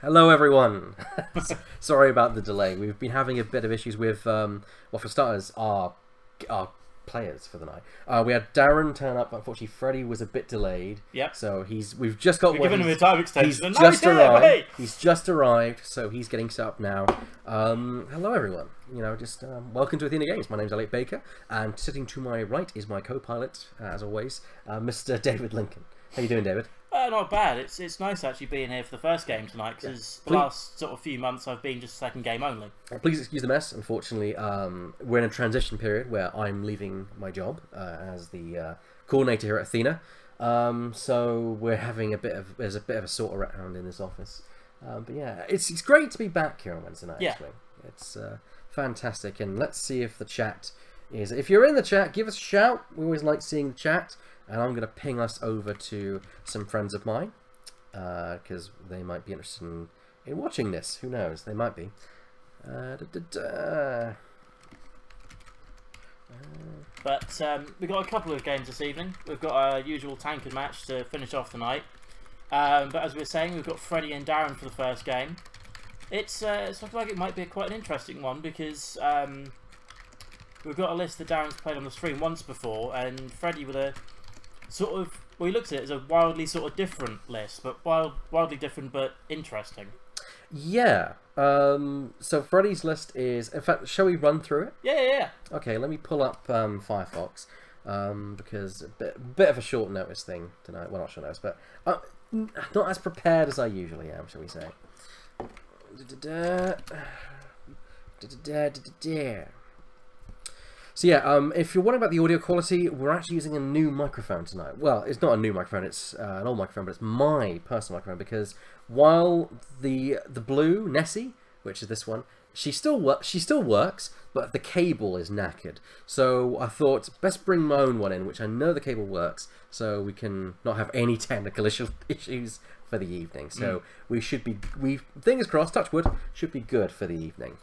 Hello everyone! Sorry about the delay. We've been having a bit of issues with, well, for starters, our players for the night. We had Darren turn up, but unfortunately Freddie was a bit delayed. Yep. So we've just got... We're giving him a time extension. He's just arrived, so he's getting set up now. Hello everyone. Welcome to Athena Games. My name's Elliot Baker, and sitting to my right is my co-pilot, as always, Mr. David Lincoln. How you doing, David? Not bad. It's nice actually being here for the first game tonight, because the last sort of few months I've been just second game only. Please excuse the mess. Unfortunately, we're in a transition period where I'm leaving my job as the coordinator here at Athena. So we're having there's a bit of a sort around in this office. But yeah, it's great to be back here on Wednesday night. Yeah. Actually, it's fantastic. And let's see if the chat is. If you're in the chat, give us a shout. We always like seeing the chat. And I'm going to ping us over to some friends of mine, because they might be interested in watching this. Who knows? They might be. But we've got a couple of games this evening. We've got our usual tankard match to finish off the night. But as we were saying, we've got Freddie and Darren for the first game. It's looking like it might be quite an interesting one, because we've got a list that Darren's played on the stream once before, and Freddie with a sort of, well, he looks at it as a wildly sort of different list, but wildly different but interesting. Yeah. So Freddie's list is, in fact, shall we run through it? Yeah. Okay, let me pull up Firefox, because a bit of a short notice thing tonight. Well, not short notice, but not as prepared as I usually am, shall we say. So yeah, if you're wondering about the audio quality, we're actually using a new microphone tonight. Well, it's not a new microphone, it's an old microphone, but it's my personal microphone, because while the blue Nessie, which is this one, she still works, but the cable is knackered. So I thought best bring my own one in, which I know the cable works, so we can not have any technical issues for the evening. So we fingers crossed, touch wood, should be good for the evening.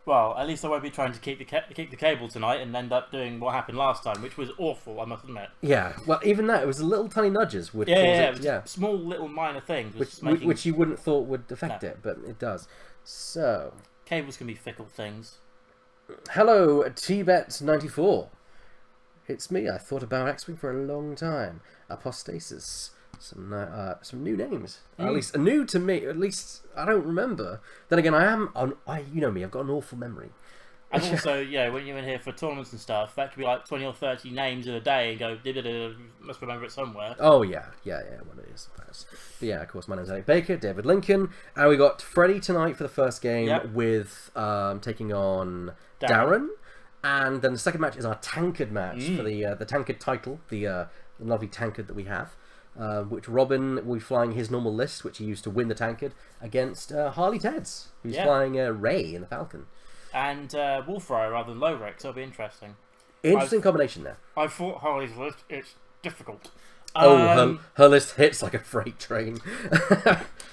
Well, at least I won't be trying to keep the cable tonight and end up doing what happened last time, which was awful, I must admit. Yeah, well, even that, it was little tiny nudges. Small little minor things. Which you wouldn't thought would affect it, but it does. So... cables can be fickle things. Hello, Tbet94. It's me. I thought about X-Wing for a long time. Apostasis. Some new names, at least new to me. At least I don't remember. Then again, you know me. I've got an awful memory. And also, when you're in here for tournaments and stuff, that could be like 20 or 30 names in a day, and go, must remember it somewhere. Oh yeah. What it is, I suppose. But yeah, of course, my name's Elliot Baker, David Lincoln, and we got Freddie tonight for the first game with taking on Darren, and then the second match is our tankard match for the tankard title, the lovely tankard that we have. Which Robin will be flying his normal list, which he used to win the tankard, against Harley Ted's, who's flying Ray in the Falcon. And Wolfryer rather than Lowrex, that'll be interesting. Interesting combination there. I thought Harley's list, it's difficult. Her list hits like a freight train.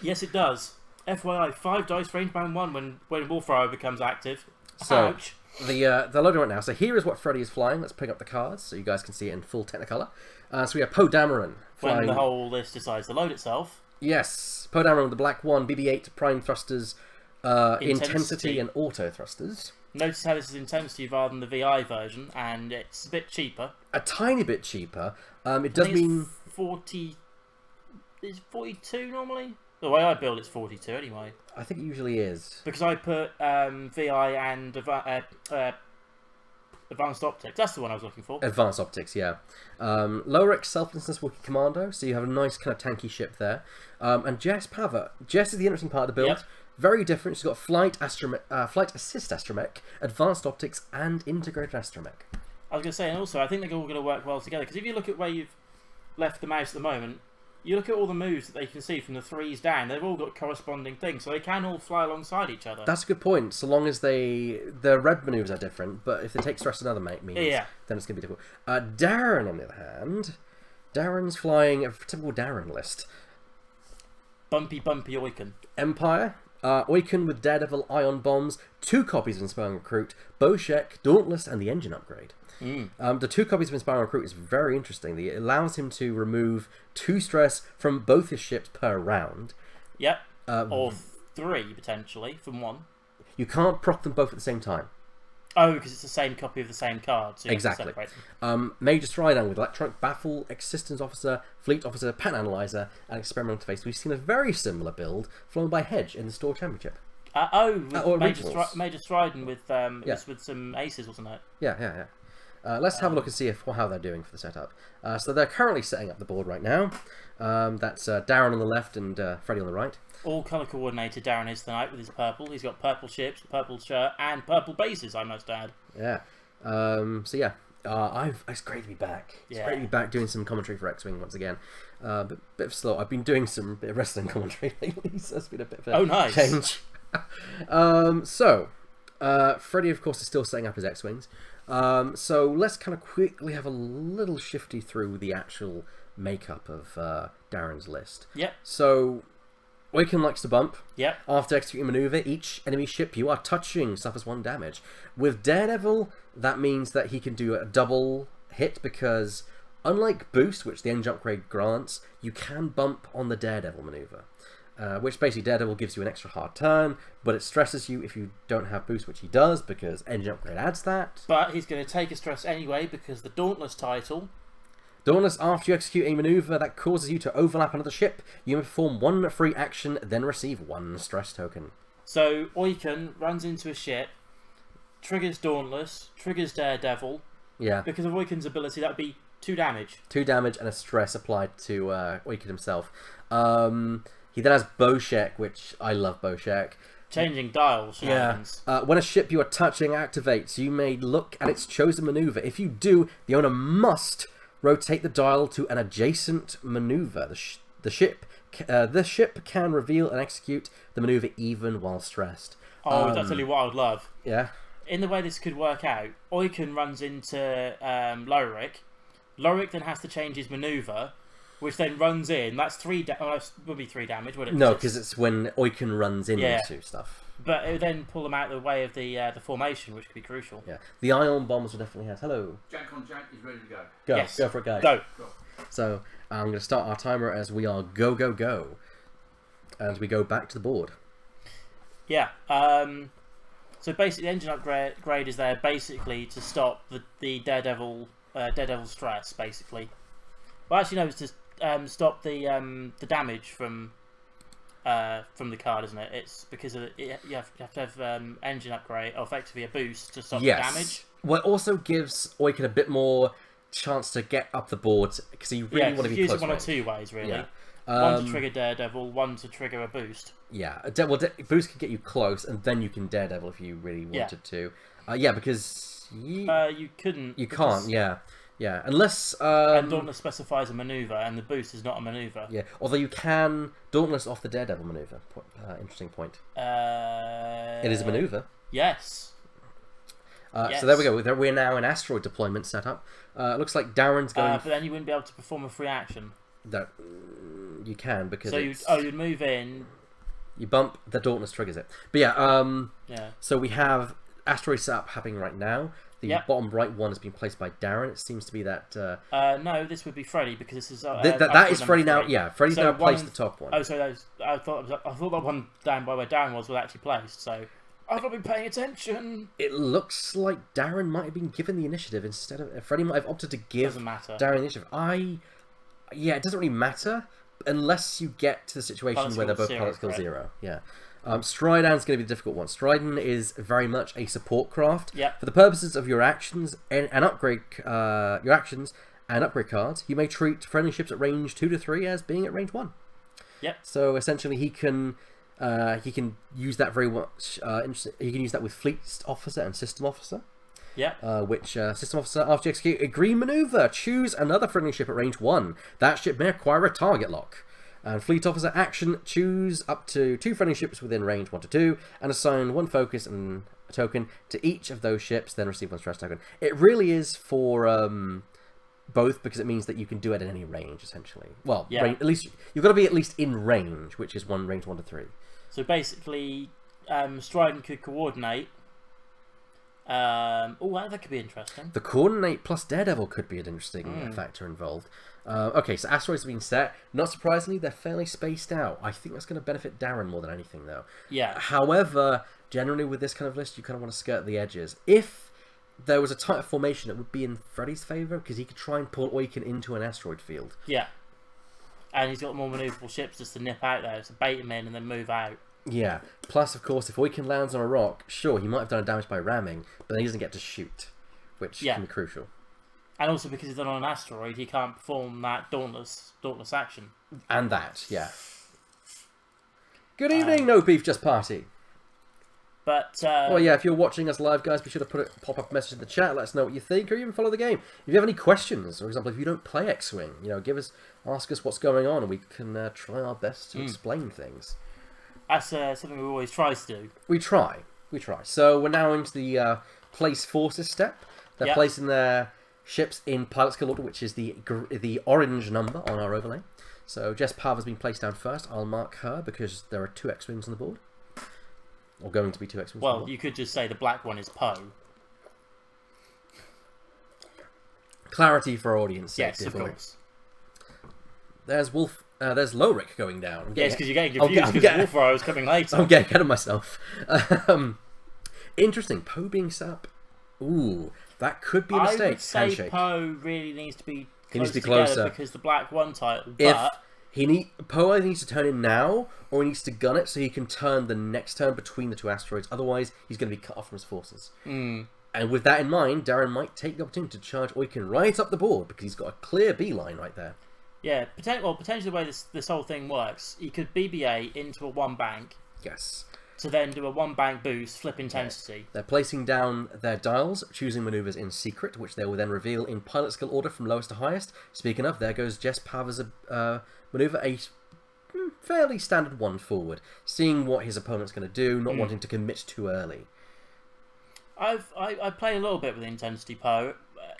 Yes, it does. FYI, 5 dice range bound 1 when Wolfryer becomes active. So, ouch. They're loading right now. So here is what Freddie is flying. Let's pick up the cards so you guys can see it in full Technicolor. So we have Poe Dameron flying... when the whole list decides to load itself. Yes, Poe Dameron with the black 1, BB-8, prime thrusters, intensity and auto thrusters. Notice how this is intensity rather than the VI version, and it's a bit cheaper. A tiny bit cheaper. It does mean... 40... Is 42 normally? The way I build it's 42 anyway. I think it usually is. Because I put VI and Advanced Optics. That's the one I was looking for. Advanced Optics, yeah. Lowrex Selflessness Wookiee Commando, so you have a nice kind of tanky ship there. And Jess Pava. Jess is the interesting part of the build. Yep. Very different. She's got Flight Assist Astromech, Advanced Optics, and Integrated Astromech. I was going to say, and also I think they're all going to work well together, because if you look at where you've left the mouse at the moment, you look at all the moves that they can see from the 3s down, they've all got corresponding things, so they can all fly alongside each other. That's a good point, so long as the red maneuvers are different, but if they take stress another means, then it's going to be difficult. Darren, on the other hand, Darren's flying a typical Darren list. Bumpy Oiken. Empire, Oiken with Daredevil Ion Bombs, 2 copies of Inspiring Recruit, Boshek, Dauntless, and the engine upgrade. The 2 copies of Inspiring Recruit is very interesting. It allows him to remove 2 stress from both his ships per round. Yep. Or 3 potentially from 1. You can't proc them both at the same time. Oh, because it's the same copy of the same card. So you Exactly. have to separate them. Major Stridon with Electronic Baffle, Existence Officer, Fleet Officer, Pen Analyzer, and Experimental Face. We've seen a very similar build flown by Hedge in the Store Championship. Major Stridon with with some aces, wasn't it? Yeah. Let's have a look and see how they're doing for the setup. So they're currently setting up the board right now. That's Darren on the left and Freddie on the right. All colour coordinated Darren is tonight with his purple. He's got purple ships, purple shirt, and purple bases, I must add. Yeah. It's great to be back. It's great to be back doing some commentary for X-Wing once again. But bit of slow. I've been doing some bit of wrestling commentary lately, so it's been a bit of a change. Freddie, of course, is still setting up his X-Wings. So let's kind of quickly have a little shifty through the actual makeup of Darren's list. Yep. So Oiken likes to bump. Yep. After executing a maneuver, each enemy ship you are touching suffers 1 damage. With Daredevil, that means that he can do a double hit because, unlike Boost, which the engine upgrade grants, you can bump on the Daredevil maneuver. Which basically Daredevil gives you an extra hard turn, but it stresses you if you don't have Boost, which he does, because engine upgrade adds that. But he's going to take a stress anyway, because the Dauntless title... Dauntless, after you execute a maneuver that causes you to overlap another ship, you may perform 1 free action, then receive 1 stress token. So Oiken runs into a ship, triggers Dauntless, triggers Daredevil. Yeah. Because of Oiken's ability, that would be 2 damage. 2 damage and a stress applied to Oiken himself. He then has Bowshek, which I love Bowshek. Changing dials. Yeah. When a ship you are touching activates, you may look at its chosen maneuver. If you do, the owner must rotate the dial to an adjacent maneuver. The ship can reveal and execute the maneuver even while stressed. Oh, that's really what I would love. Yeah. In the way this could work out, Oiken runs into Lorik. Lorik then has to change his maneuver, which then runs in. That's 3 damage. Would be 3 damage, would it? No, because it's when Oiken runs into stuff. But it would then pull them out of the way of the formation, which could be crucial. Yeah. The ion bombs will definitely have. Hello. Jack on Jack is ready to go. Go. Yes. Go for it, guys. Go. So I'm going to start our timer as we are go. And we go back to the board. Yeah. So basically, the engine upgrade is there basically to stop the Daredevil stress, basically. Well, actually, no, it's to stop the damage from the card, isn't it? It's because of you have to have engine upgrade, or effectively a boost to stop the damage. Well, it also gives Oiken a bit more chance to get up the board because you really want to be use close it 1 or 2 ways, really. Yeah. 1 to trigger Daredevil, 1 to trigger a boost. Yeah, boost can get you close, and then you can Daredevil if you really wanted to. Because you couldn't. You can't. Yeah, unless and Dauntless specifies a maneuver, and the boost is not a maneuver. Yeah, although you can Dauntless off the Daredevil maneuver. Interesting point. It is a maneuver. Yes. Yes. So there we go. We're now in asteroid deployment setup. Looks like Darren's going. But then you wouldn't be able to perform a free action. That you can because. So you'd move in. You bump, the Dauntless triggers it. But yeah. So we have asteroid setup happening right now. The bottom right one has been placed by Darren. It seems to be that. No, this would be Freddie because this is. That is Freddie now. Yeah, Freddie's now placed the top one. Oh, so I thought that one down by where Darren was actually placed. So I've not been paying attention. It looks like Darren might have been given the initiative instead of Freddie might have opted to give Darren the initiative. It doesn't really matter unless you get to the situation where they're both pilot skill 0. Yeah. Stridon's going to be the difficult one. Stridon is very much a support craft. Yep. For the purposes of your actions and upgrade cards, you may treat friendly ships at range 2 to 3 as being at range 1. Yep. So essentially, he can use that very much. He can use that with Fleet Officer and System Officer. Yeah. Which System Officer, after you execute a green maneuver, choose another friendly ship at range 1. That ship may acquire a target lock. And Fleet Officer action, choose up to 2 friendly ships within range 1 to 2, and assign 1 focus and a token to each of those ships, then receive 1 stress token. It really is for both, because it means that you can do it at any range, essentially. Well, at least you've got to be at least in range, which is range 1 to 3. So basically, Stridon could coordinate That could be interesting. The Coordinate plus Daredevil could be an interesting factor involved. Okay, so asteroids have been set. Not surprisingly, they're fairly spaced out. I think that's going to benefit Darren more than anything, though. Yeah. However, generally with this kind of list, you kind of want to skirt the edges. If there was a tighter formation, it would be in Freddie's favour, because he could try and pull Oiken into an asteroid field. Yeah. And he's got more manoeuvrable ships just to nip out there, to bait him in and then move out. Yeah. Plus, of course, if Oiken lands on a rock, sure, he might have done damage by ramming, but then he doesn't get to shoot, which can be crucial. And also because he's done on an asteroid, he can't perform that dauntless action. And that, yeah. Good evening, No Beef Just Party. But well, yeah, if you're watching us live, guys, be sure to put a pop-up message in the chat. Let us know what you think, or even follow the game. If you have any questions, for example, if you don't play X-Wing, ask us what's going on, and we can try our best to explain things. That's something we always try to do. We try. So we're now into the place forces step. They're placing their ships in pilot skill order, which is the orange number on our overlay. So Jess Parv has been placed down first. I'll mark her because there are 2 X-Wings on the board. Or going to be 2 X-Wings on the board. Well, you could just say the black one is Poe. Clarity for audience. Yes, of course. There's Lorik going down. Yes, because you're getting confused because Wolf Row is coming later. I'm getting ahead of myself. Interesting. Poe being set up. Ooh, that could be a mistake. I would say Handshake. Poe really needs to be closer because the black one title. Poe either needs to turn in now, or he needs to gun it so he can turn the next turn between the 2 asteroids. Otherwise, he's going to be cut off from his forces. And with that in mind, Darren might take the opportunity to charge Oiken right up the board because he's got a clear B line right there. Yeah, potentially the way this whole thing works, he could BB-8 into a 1 bank. Yes. To then do a 1 bank boost, flip intensity. Yeah. They're placing down their dials, choosing maneuvers in secret, which they will then reveal in pilot skill order from lowest to highest. Speaking of, there goes Jess Parv's maneuver, a fairly standard one forward, seeing what his opponent's going to do, not wanting to commit too early. I play a little bit with intensity Poe.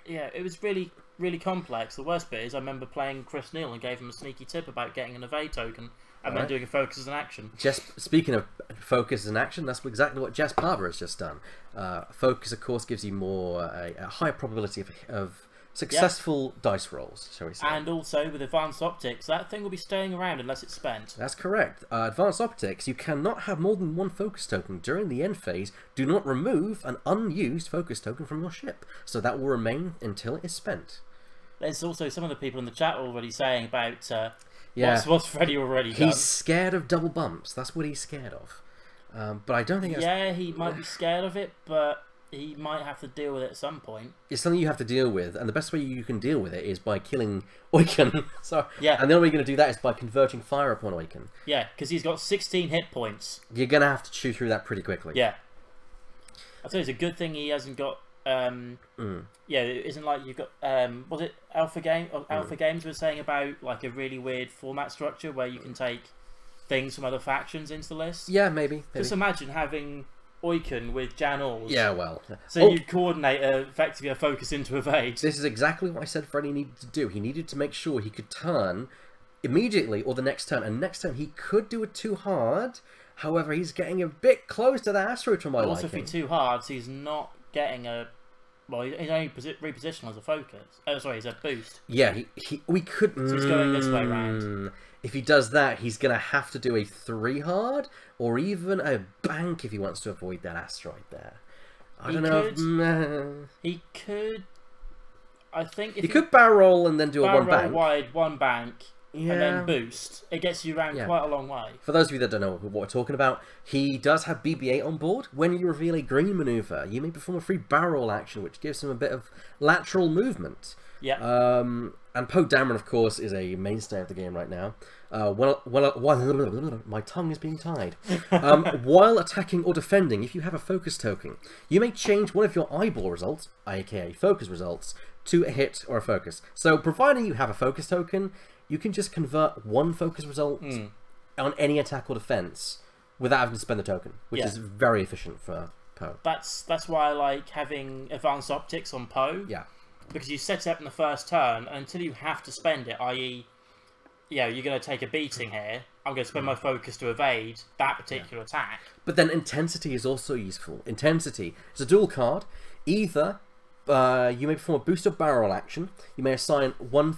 Yeah, it was really complex. The worst bit is I remember playing Chris Neal and gave him a sneaky tip about getting an evade token and then doing a focus as an action. Speaking of focus as an action, that's exactly what Jess Parver has just done. Focus, of course, gives you more a higher probability of successful dice rolls, shall we say. And also, with advanced optics, that thing will be staying around unless it's spent. That's correct. Advanced optics, you cannot have more than 1 focus token during the end phase. Do not remove an unused focus token from your ship, so that will remain until it is spent. There's also some of the people in the chat already saying about what's Freddie already done. He's scared of double bumps. That's what he's scared of. But I don't think that's... Yeah, he might be scared of it, but he might have to deal with it at some point. It's something you have to deal with, and the best way you can deal with it is by killing Oiken. And the only way you're going to do that is by converting fire upon Oiken. Yeah, because he's got 16 hit points. You're going to have to chew through that pretty quickly. Yeah. I tell you, it's a good thing he hasn't got... Yeah, it isn't like you've got... was it Alpha Games was saying about like a really weird format structure where you can take things from other factions into the list? Yeah, maybe. Just imagine having Oiken with Jan Ors. Yeah, well. So you'd coordinate effectively a focus into evade. This is exactly what I said Freddie needed to do. He needed to make sure he could turn immediately or the next turn. And next turn he could do it too hard. However, he's getting a bit close to the asteroid for my liking. Also, if he's too hard, so he's not getting a... Well, he's only repositioned as a focus. Oh, sorry, he's a boost. Yeah, we could... So he's going this way round. If he does that, he's going to have to do a 3 hard, or even a bank if he wants to avoid that asteroid there. I don't know. He could... I think if he could barrel roll and then do a 1 bank. Wide, 1 bank, and then boost. It gets you around quite a long way. For those of you that don't know what we're talking about, he does have BB-8 on board. When you reveal a green maneuver, you may perform a free barrel roll action, which gives him a bit of lateral movement. Yeah. And Poe Dameron, of course, is a mainstay of the game right now. My tongue is being tied. While attacking or defending, if you have a focus token, you may change one of your eyeball results, aka focus results, to a hit or a focus. So, providing you have a focus token, you can just convert 1 focus result on any attack or defense without having to spend the token, which is very efficient for Poe. That's why I like having advanced optics on Poe. Yeah. Because you set it up in the first turn, and until you have to spend it, i.e., you're going to take a beating here, I'm going to spend my focus to evade that particular attack. But then intensity is also useful. Intensity is a dual card. Either you may perform a boost or barrel action. You may assign one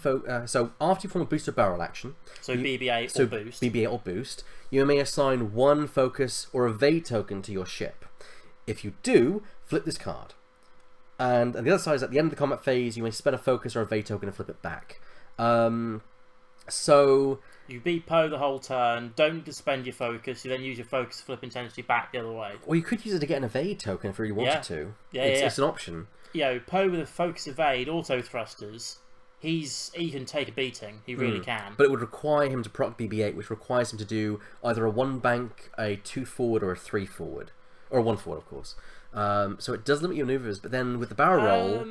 so after you perform a boost or barrel action, so BB-8 or boost. BB-8 or boost, you may assign one focus or evade token to your ship. If you do, flip this card. And the other side is at the end of the combat phase, you may spend a focus or evade token and flip it back. So you beat Poe the whole turn, don't spend your focus, you then use your focus to flip intensity back the other way. Or you could use it to get an evade token if you really wanted to. It's an option. Poe with a focus evade, auto thrusters, he can take a beating. He really can. But it would require him to proc BB-8, which requires him to do either a 1 bank, a 2 forward, or a 3 forward. Or a 1 forward, of course. So it does limit your maneuvers, but then with the barrel roll...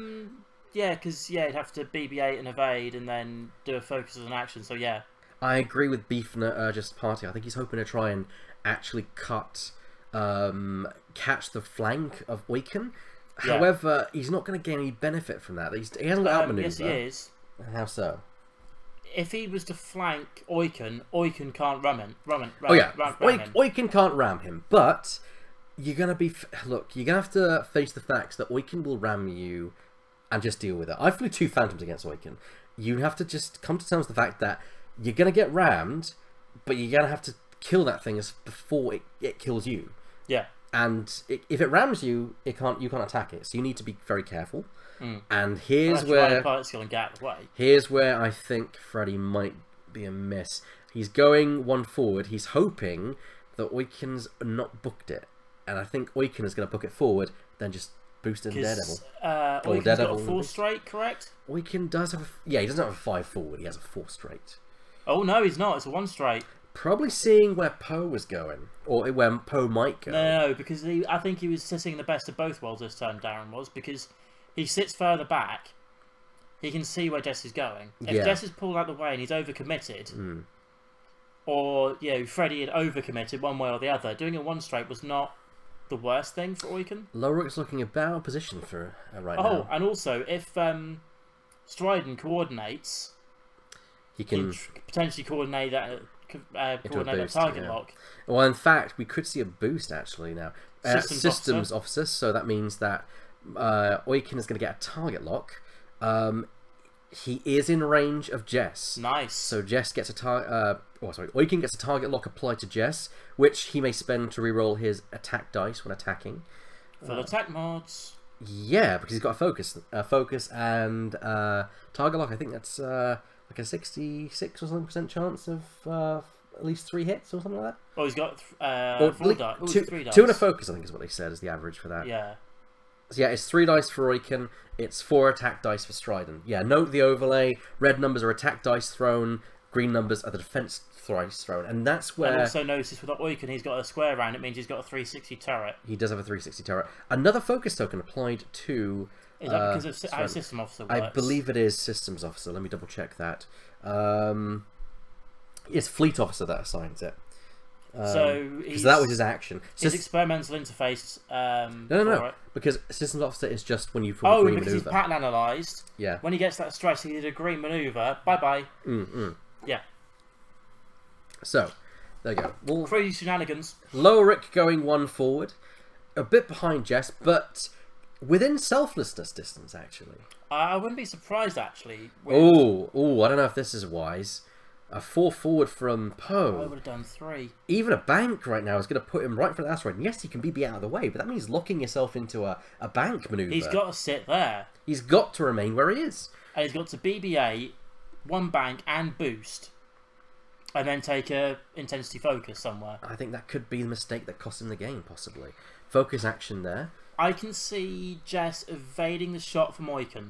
Yeah, because you'd have to BB-8 and evade and then do a focus as an action, so yeah. I agree with Beef and Just Party. I think he's hoping to try and actually catch the flank of Oiken. Yeah. However, he's not going to gain any benefit from that. He hasn't got outmaneuver. Yes, he is. How so? If he was to flank Oiken can't ram him. Oiken can't ram him, but you're going to be... Look, you're going to have to face the facts that Oiken will ram you and just deal with it. I flew 2 Phantoms against Oiken. You have to just come to terms with the fact that you're going to get rammed, but you're going to have to kill that thing before it kills you. Yeah. And if it rams you, you can't attack it. So you need to be very careful. And here's where I think Freddie might be a miss. He's going 1 forward. He's hoping that Oiken's not booked it. And I think Oiken is going to book it forward, then just boost in Daredevil. Oiken's got a 4 straight, correct? Oiken does have he doesn't have a 5 forward, he has a 4 straight. Oh no, he's not, it's a 1 straight. Probably seeing where Poe was going, or where Poe might go. No, because I think he was sitting the best of both worlds this turn, Darren was, because he sits further back, he can see where Jess is going. If Jess is pulled out of the way and he's overcommitted, or Freddie had overcommitted one way or the other, doing a 1 straight was not the worst thing for Oiken. Lowrick's looking about position for right now. Oh, and also, if Stridon coordinates, he can potentially coordinate that target lock. Well, in fact, we could see a boost actually now. Systems officer, so that means that Oiken is going to get a target lock. He is in range of Jess. Nice. So Jess gets a target. Oiken gets a target lock applied to Jess, which he may spend to reroll his attack dice when attacking. Full attack mods. Yeah, because he's got a focus and target lock. I think that's like a 66 or something % chance of at least 3 hits or something like that. Oh, he's got 3 dice. 2 and a focus, I think is what they said is the average for that. Yeah. So yeah, it's 3 dice for Oiken. It's 4 attack dice for Stridon. Yeah, note the overlay. Red numbers are attack dice thrown. Green numbers are the defense dice thrown. And that's where... And also notice with Oiken, he's got a square round. It means he's got a 360 turret. He does have a 360 turret. Another focus token applied to... Is that because of how System Officer works? I believe it is Systems Officer. Let me double check that. It's Fleet Officer that assigns it. Because that was his action. His experimental interface. No. Because Systems Officer is just when you perform a green maneuver. He's pattern analysed. Yeah. When he gets that stress, he did a green maneuver. Bye bye. Yeah. So, there you go. Crazy shenanigans. Lowrick going 1 forward, a bit behind Jess, but within selflessness distance actually. I wouldn't be surprised actually. I don't know if this is wise. A 4 forward from Poe. I would have done 3. Even a bank right now is going to put him right for the asteroid. And yes, he can be out of the way, but that means locking yourself into a bank maneuver. He's got to sit there. He's got to remain where he is. And he's got to BB-8, 1 bank and boost. And then take a intensity focus somewhere. I think that could be the mistake that cost him the game, possibly. Focus action there. I can see Jess evading the shot from Oiken.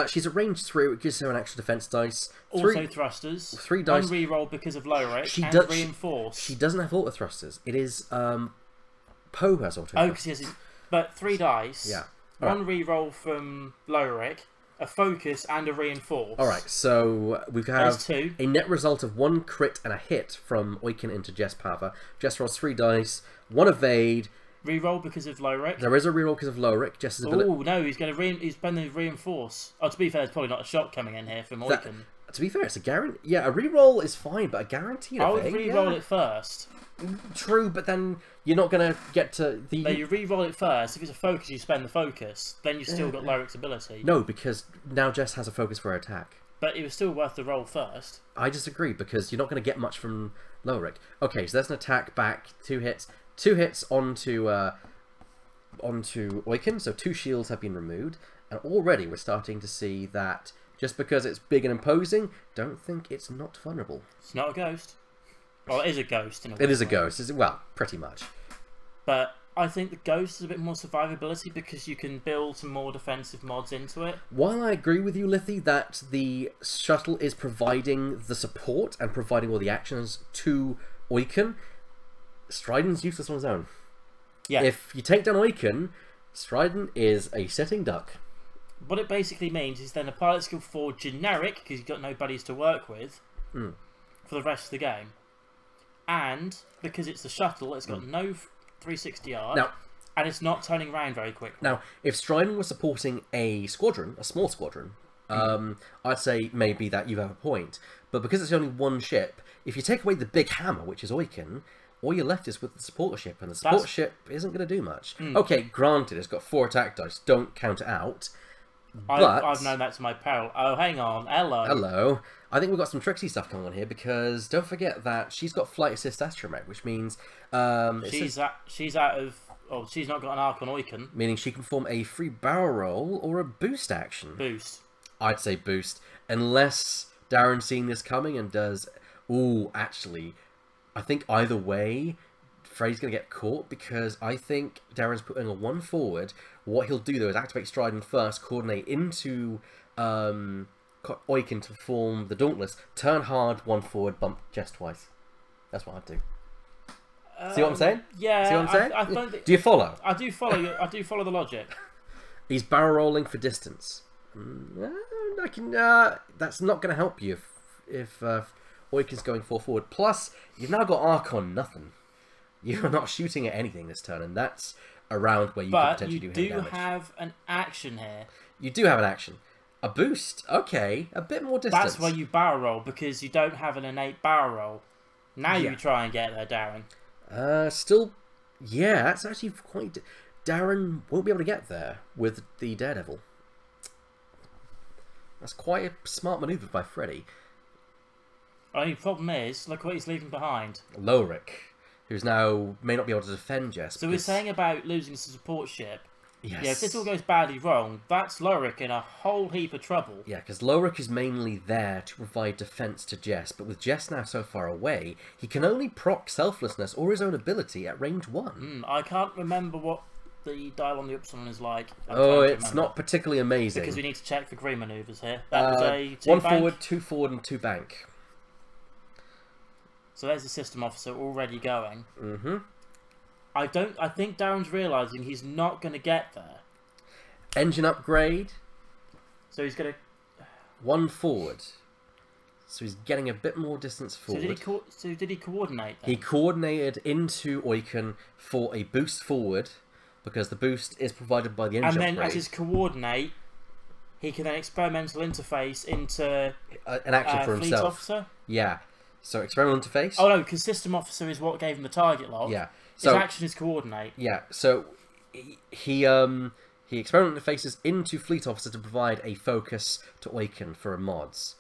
She's at range 3, which gives her an extra defense dice. Also thrusters. 3 dice. 1 reroll because of Lowrick and reinforce. She doesn't have auto thrusters. It is Poe has auto thrusters. Oh, because he has but 3 dice. Yeah. 1 reroll from Lowrick, a focus and a reinforce. Alright, so we have 2. A net result of 1 crit and a hit from Oiken into Jess Pava. Jess rolls 3 dice, 1 evade. Reroll because of Lowrick. There is a reroll because of Lowrick. Jess's ability. Oh no, he's going to he's spending reinforce. Oh, to be fair, there's probably not a shot coming in here from Oiken. To be fair, it's a guarantee. Yeah, a reroll is fine, but a guaranteed I would evade, re-roll it first. True, but then you're not going to get to the... No, you re-roll it first. If it's a focus, you spend the focus. Then you've still got Loric's ability. No, because now Jess has a focus for her attack. But it was still worth the roll first. I disagree, because you're not going to get much from Loric. Okay, so there's an attack back, 2 hits. 2 hits onto Oiken, so 2 shields have been removed. And already we're starting to see that just because it's big and imposing, don't think it's not vulnerable. It's not a ghost. Well, it is a ghost. It is a ghost. Well, pretty much. But I think the ghost is a bit more survivability because you can build some more defensive mods into it. While I agree with you, Lithy, that the shuttle is providing the support and providing all the actions to Oiken, Strident's useless on his own. Yeah. If you take down Oiken, Strident is a sitting duck. What it basically means is then a pilot skill 4 generic, because you've got no buddies to work with, for the rest of the game. And because it's the shuttle, it's got no 360 arc, now, and it's not turning around very quickly. Now, if Strident was supporting a squadron, a small squadron, I'd say maybe that you have a point. But because it's only one ship, if you take away the big hammer, which is Oiken, all you're left is with the support ship, and the support ship isn't going to do much. Okay, granted, it's got 4 attack dice, don't count it out. But I've known that to my peril. Oh, hang on. Hello. Hello. I think we've got some Trixie stuff going on here, because don't forget that she's got Flight Assist Astromech, which means... she's out of... Oh, she's not got an arc on Oiken. Meaning she can perform a free barrel roll or a boost action. Boost. I'd say boost. Unless Darren's seen this coming and does... Ooh, actually, I think either way, Freddie's going to get caught, because I think Darren's putting a 1 forward. What he'll do, though, is activate Strident first, coordinate into Oiken to form the Dauntless, turn hard, 1 forward, bump Jess twice. That's what I'd do. See what I'm saying? Yeah. See what I'm saying? I don't do you follow? I do follow. I do follow the logic. He's barrel rolling for distance. That's not going to help you if Oiken's going 4 forward. Plus, you've now got arc on nothing. You're not shooting at anything this turn, and that's around where you could potentially do damage. But you do have an action here. You do have an action. A boost. Okay, a bit more distance. That's why you barrel roll, because you don't have an innate barrel roll. Now you try and get there, Darren. Still, yeah, that's actually quite... Darren won't be able to get there with the Daredevil. That's quite a smart manoeuvre by Freddie. Only problem is, look what he's leaving behind. Loric, who's now may not be able to defend Jess. So we're saying about losing the support ship. Yes. Yeah, if this all goes badly wrong, that's Loric in a whole heap of trouble. Yeah, because Loric is mainly there to provide defense to Jess, but with Jess now so far away, he can only proc Selflessness or his own ability at range 1. I can't remember what the dial on the Upsilon is like. It's not particularly amazing. Because we need to check for green manoeuvres here. That was a 2 1 bank. forward, 2 forward, and 2 bank. So there's the system officer already going. I think Darren's realising he's not going to get there. Engine upgrade. So he's going to... 1 forward. So he's getting a bit more distance forward. So did he coordinate then? He coordinated into Oiken for a boost forward, because the boost is provided by the engine upgrade. And then as his coordinate, he can then experimental interface into... an action for fleet himself. Officer? Yeah. So experimental interface. Oh no, because system officer is what gave him the target lock. Yeah. So his action is coordinate. Yeah. So he experimental interfaces into fleet officer to provide a focus to Oiken for mods.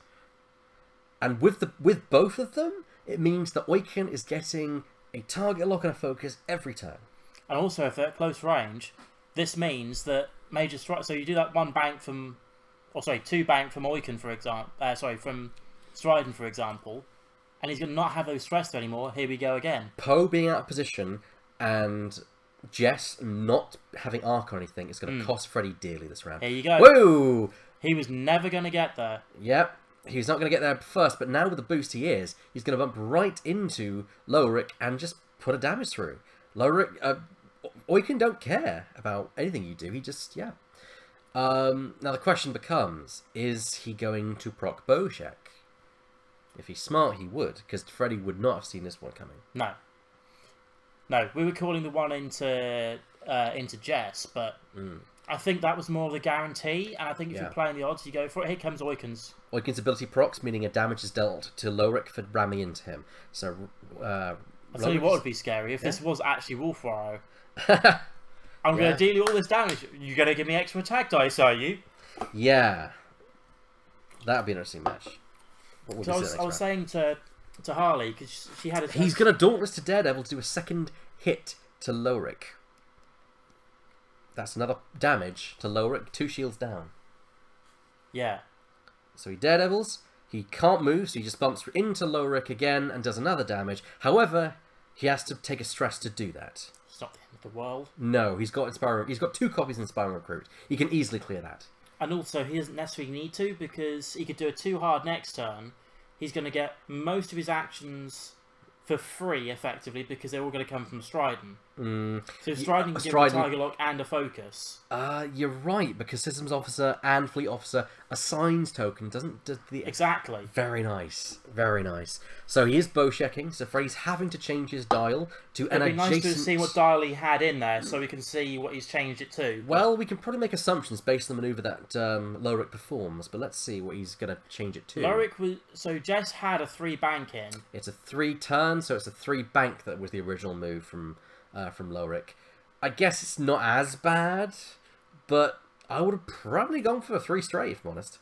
And with both of them, it means that Oiken is getting a target lock and a focus every turn. And also, if they're at close range, this means that major strike. So you do that 1 bank from, 2 bank from Oiken, for example. From Strident, for example. And he's going to not have those stressed anymore. Here we go again. Poe being out of position and Jess not having arc or anything is going to cost Freddie dearly this round. Here you go. Woo! He was never going to get there. Yep. He's not going to get there first, but now with the boost he is, he's going to bump right into Loric and just put a damage through. Loric, Oiken don't care about anything you do. He just, yeah. Now the question becomes, is he going to proc Bojack? If he's smart, he would, because Freddie would not have seen this one coming. No. No, we were calling the one into Jess, but I think that was more of the guarantee, and I think if Yeah. you're playing the odds, you go for it. Here comes Oikens. Oikens' ability procs, meaning a damage is dealt to Lorik for ramming into him. So, I'll tell you what would be scary if this was actually Wolfwaro. I'm going to deal you all this damage. You're going to give me extra attack dice, are you? Yeah. That would be an interesting match. What would So I was saying to Harley, because she had a... He's going to Dauntless to Daredevil to do a second hit to Lorik. That's another damage to Lorik, 2 shields down. Yeah. So he Daredevils, he can't move, so he just bumps into Lorik again and does another damage. However, he has to take a stress to do that. It's not the end of the world. No, he's got 2 copies of Inspiring Recruit. He can easily clear that. And also, he doesn't necessarily need to, because he could do a 2 hard next turn. He's going to get most of his actions for free, effectively, because they're all going to come from Stridon. So Stridon can give him a Tiger Lock and a focus. You're right, because Systems Officer and Fleet Officer assigns token, doesn't the... Exactly. Very nice, very nice. So he is bow checking, so Freddie's having to change his dial to an It'd be adjacent... nice to see what dial he had in there, so we can see what he's changed it to. Well, we can probably make assumptions based on the manoeuvre that Lorik performs, but let's see what he's going to change it to. Lorik was... So Jess had a 3 bank in. It's a 3 turn, so it's a 3 bank that was the original move from Lorik. I guess it's not as bad, but I would have probably gone for a 3 straight, if I'm honest.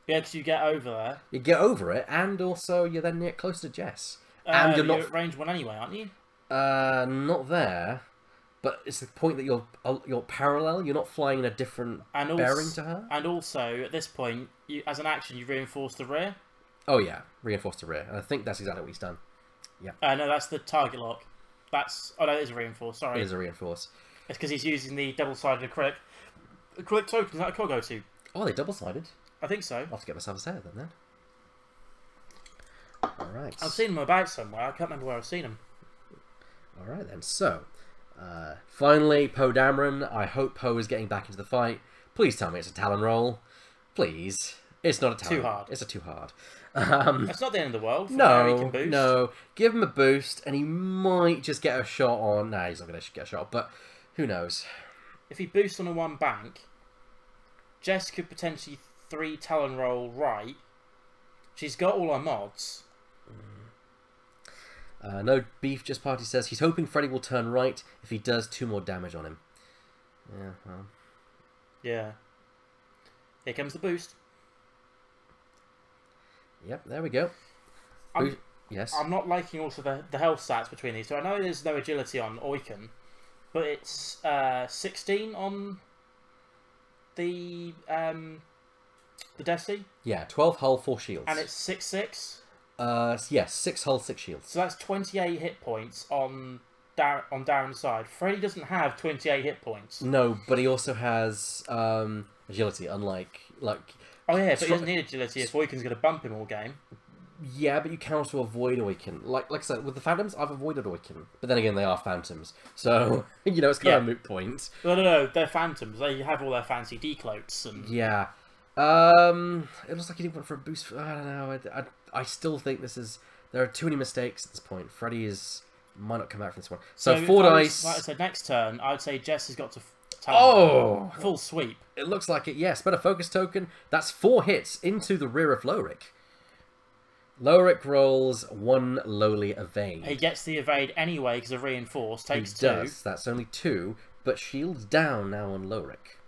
Yeah, because you get over there. You get over it, and also you're then near close to Jess. And you're not at range 1 anyway, aren't you? Not there. But it's the point that you're parallel. You're not flying in a different bearing to her. And also, at this point, as an action, you reinforce the rear. Oh yeah, reinforce the rear. And I think that's exactly what he's done. Yeah. No, that's the target lock. Oh no, it is a reinforce. Sorry. It is a reinforce. It's because he's using the double-sided acrylic. Acrylic token, is that a cog go to? Oh, they double-sided? I think so. I'll have to get myself a set of them then. Alright. I've seen them about somewhere. I can't remember where I've seen them. Alright then, so... finally, Poe Dameron. I hope Poe is getting back into the fight. Please tell me it's a Talon roll. Please. It's not a Talon. Too hard. It's a too hard. That's not the end of the world. No. Give him a boost, and he might just get a shot on... Nah, he's not going to get a shot, but who knows? If he boosts on a 1 bank, Jess could potentially 3 Talon roll right. She's got all her mods. No Beef Just Party says he's hoping Freddie will turn right. If he does, 2 more damage on him. Yeah, well... Yeah. Here comes the boost. Yep, there we go. Yes. I'm not liking also the health stats between these two. I know there's no agility on Oiken, but it's 16 on the Desi. Yeah, 12 hull, 4 shields. And it's 6/6. Yes, 6 hull, 6 shields. So that's 28 hit points on Darren's side. Freddie doesn't have 28 hit points. No, but he also has agility, unlike Oh yeah, but he doesn't need agility if Oiken's going to bump him all game. Yeah, but you can also avoid Oiken. Like I said, with the Phantoms, I've avoided Oiken. But then again, they are Phantoms. So, you know, it's kind of a moot point. No, they're Phantoms. They have all their fancy decloaks. And... Yeah. It looks like he didn't want for a boost. I don't know. I still think there are too many mistakes at this point. Freddie might not come out from this one. So 4 dice. Like I said, next turn, I would say Jess has got to... full sweep. It looks like it, yes. But a focus token. That's 4 hits into the rear of Lorik. Lorik rolls 1 lowly evade. He gets the evade anyway because of reinforce. Takes 2. Does. That's only 2. But shields down now on Lorik.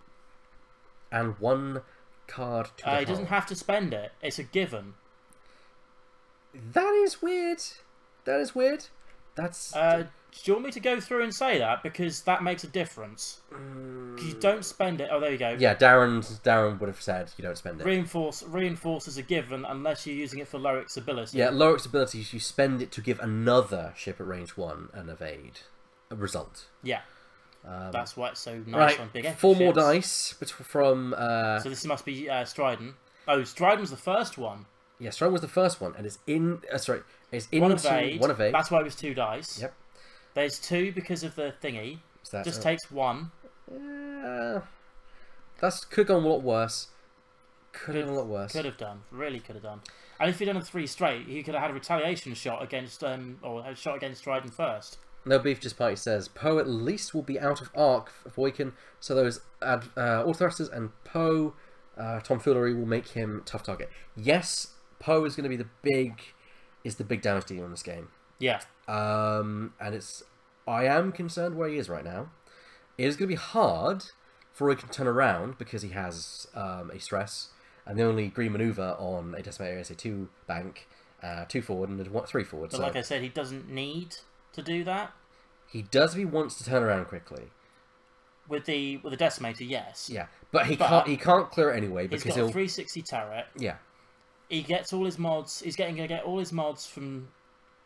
And 1 card to the He doesn't have to spend it. It's a given. That is weird. That is weird. That's... do you want me to go through and say that? Because that makes a difference. You don't spend it. Oh, there you go. Yeah, Darren would have said you don't spend it. Reinforce is a given unless you're using it for Lorik's ability. Yeah, Lorik's abilities, you spend it to give another ship at range 1 an evade. A result. Yeah. That's why it's so nice right, on big ships. 4 more dice from... So this must be Stridon. Oh, Stridon was the first one. Yeah, Stridon was the first one, and it's in... sorry, it's into... 1 evade. That's why it was 2 dice. Yep. There's 2 because of the thingy. That, just takes 1. That could have gone a lot worse. Could have gone a lot worse. Could have done. Really could have done. And if he'd done a 3 straight, he could have had a retaliation shot against... or a shot against Stridon first. No Beef Just Party says, Poe at least will be out of arc for Oiken, so those all thrusters and Poe tomfoolery will make him tough target. Yes, Poe is going to be the big damage dealer in this game. Yeah. And I am concerned where he is right now. It is going to be hard for Oiken to turn around because he has a stress, and the only green maneuver on a decimator is a 2 bank, 2 forward and a 3 forward. But so like I said, he doesn't need to do that. He does if he wants to turn around quickly. With the decimator, yes. Yeah, but he can't clear it anyway because he's got a 360 turret. Yeah. He gets all his mods. He's going to get all his mods from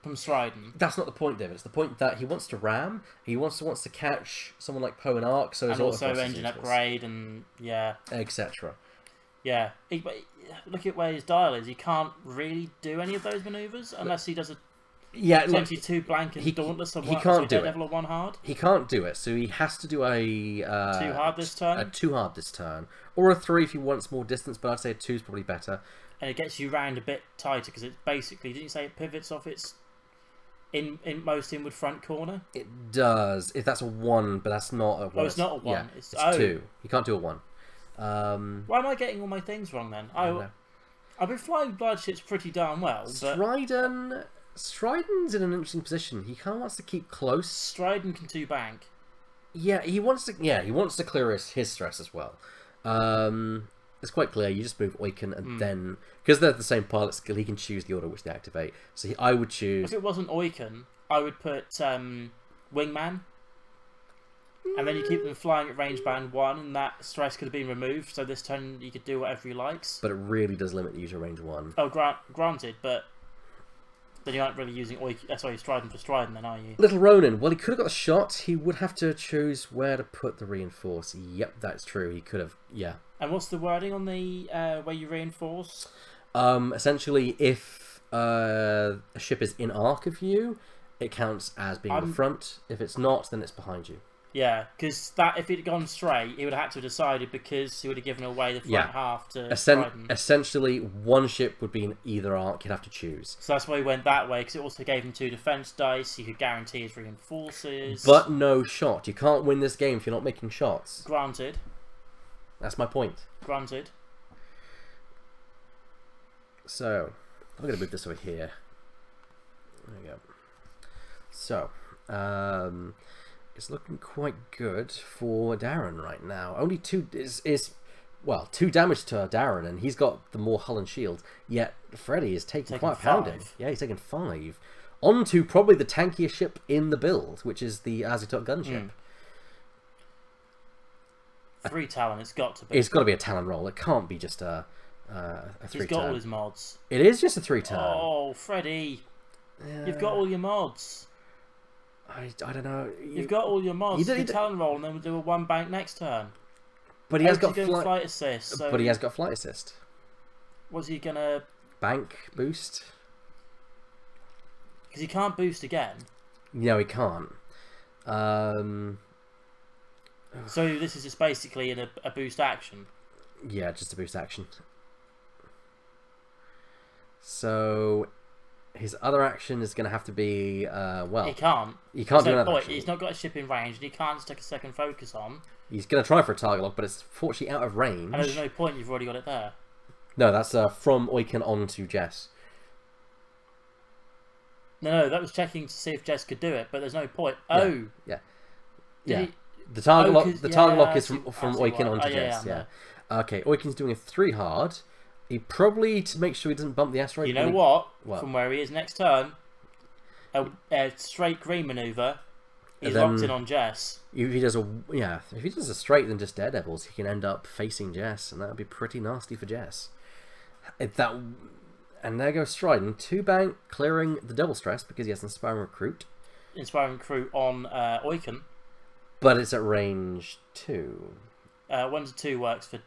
Stridon. That's not the point, David. It's the point that he wants to ram. He wants to catch someone like Poe and Arc. So and also engine upgrade and etc. Yeah. Look at where his dial is. He can't really do any of those maneuvers unless he does a 22 blank and Dauntless. He can't do it. Level 1 hard. He can't do it, so he has to do a 2 hard this turn. A 2 hard this turn, or a 3 if he wants more distance. But I'd say a 2 is probably better. And it gets you round a bit tighter because it's basically, didn't you say it pivots off its in most inward front corner? It does. If that's a 1, but that's not a 1. Oh, it's not a 1. Yeah, it's 2. You can't do a 1. Why am I getting all my things wrong then? I've been flying Bloodships pretty darn well. But Stridon's in an interesting position. He kind of wants to keep close. Stridon can 2 bank. Yeah, he wants to. Yeah, he wants to clear his stress as well. It's quite clear. You just move Oiken and then, because they're the same pilot skill, he can choose the order which they activate. So I would choose. If it wasn't Oiken, I would put Wingman, and then you keep them flying at range band 1, and that stress could have been removed. So this turn you could do whatever he likes. But it really does limit you to range 1. Oh, granted, but then you aren't really using Oiken. Sorry, Stridon for Stridon, then are you? Little Ronin. Well, he could have got the shot. He would have to choose where to put the reinforce. Yep, that's true. He could have. Yeah. And what's the wording on the where you reinforce? Essentially, if a ship is in arc of you, it counts as being in the front. If it's not, then it's behind you. Yeah, because if it had gone straight, he would have had to have decided because he would have given away the front half to Stridon. Essentially, one ship would be in either arc. You'd have to choose. So that's why he went that way, because it also gave him 2 defense dice. He could guarantee his reinforces. But no shot. You can't win this game if you're not making shots. Granted. That's my point. Granted. So, I'm going to move this over here. There we go. So, it's looking quite good for Darren right now. Only 2 well, 2 damage to Darren, and he's got the more hull and shield. Yet Freddie is taking quite a pounding. Yeah, he's taking 5. On to probably the tankiest ship in the build, which is the Azitot gunship. 3 Talon, it's got to be. It's got to be a Talon roll. It can't be just a 3 He's got all his mods. It is just a 3 turn. Oh, Freddie. You've got all your mods. I don't know. You've got all your mods. You Talon roll and then we'll do a 1 bank next turn. But he has got flight assist. So but he has got flight assist. Was he going to... Bank boost? Because he can't boost again. No, he can't. So this is just basically a boost action. Yeah, just a boost action. So his other action is going to have to be well. He can't. He can't do another action. He's not got a ship in range, and he can't just take a second focus on. He's going to try for a target lock, but it's fortunately out of range. And there's no point. You've already got it there. No, that's from Oiken on to Jess. No, that was checking to see if Jess could do it, but there's no point. Oh, yeah. The target lock is from Oiken onto Jess. Yeah. Okay, Oiken's doing a 3 hard. He probably, to make sure he doesn't bump the asteroid. You know what? From where he is next turn, a straight green maneuver. He's locked in on Jess. If he does a straight than just Daredevils, he can end up facing Jess, and that would be pretty nasty for Jess. And there goes Stridon, 2 bank, clearing the double stress because he has Inspiring Recruit. Inspiring Recruit on Oiken. But it's at range 2. 1 to 2 works for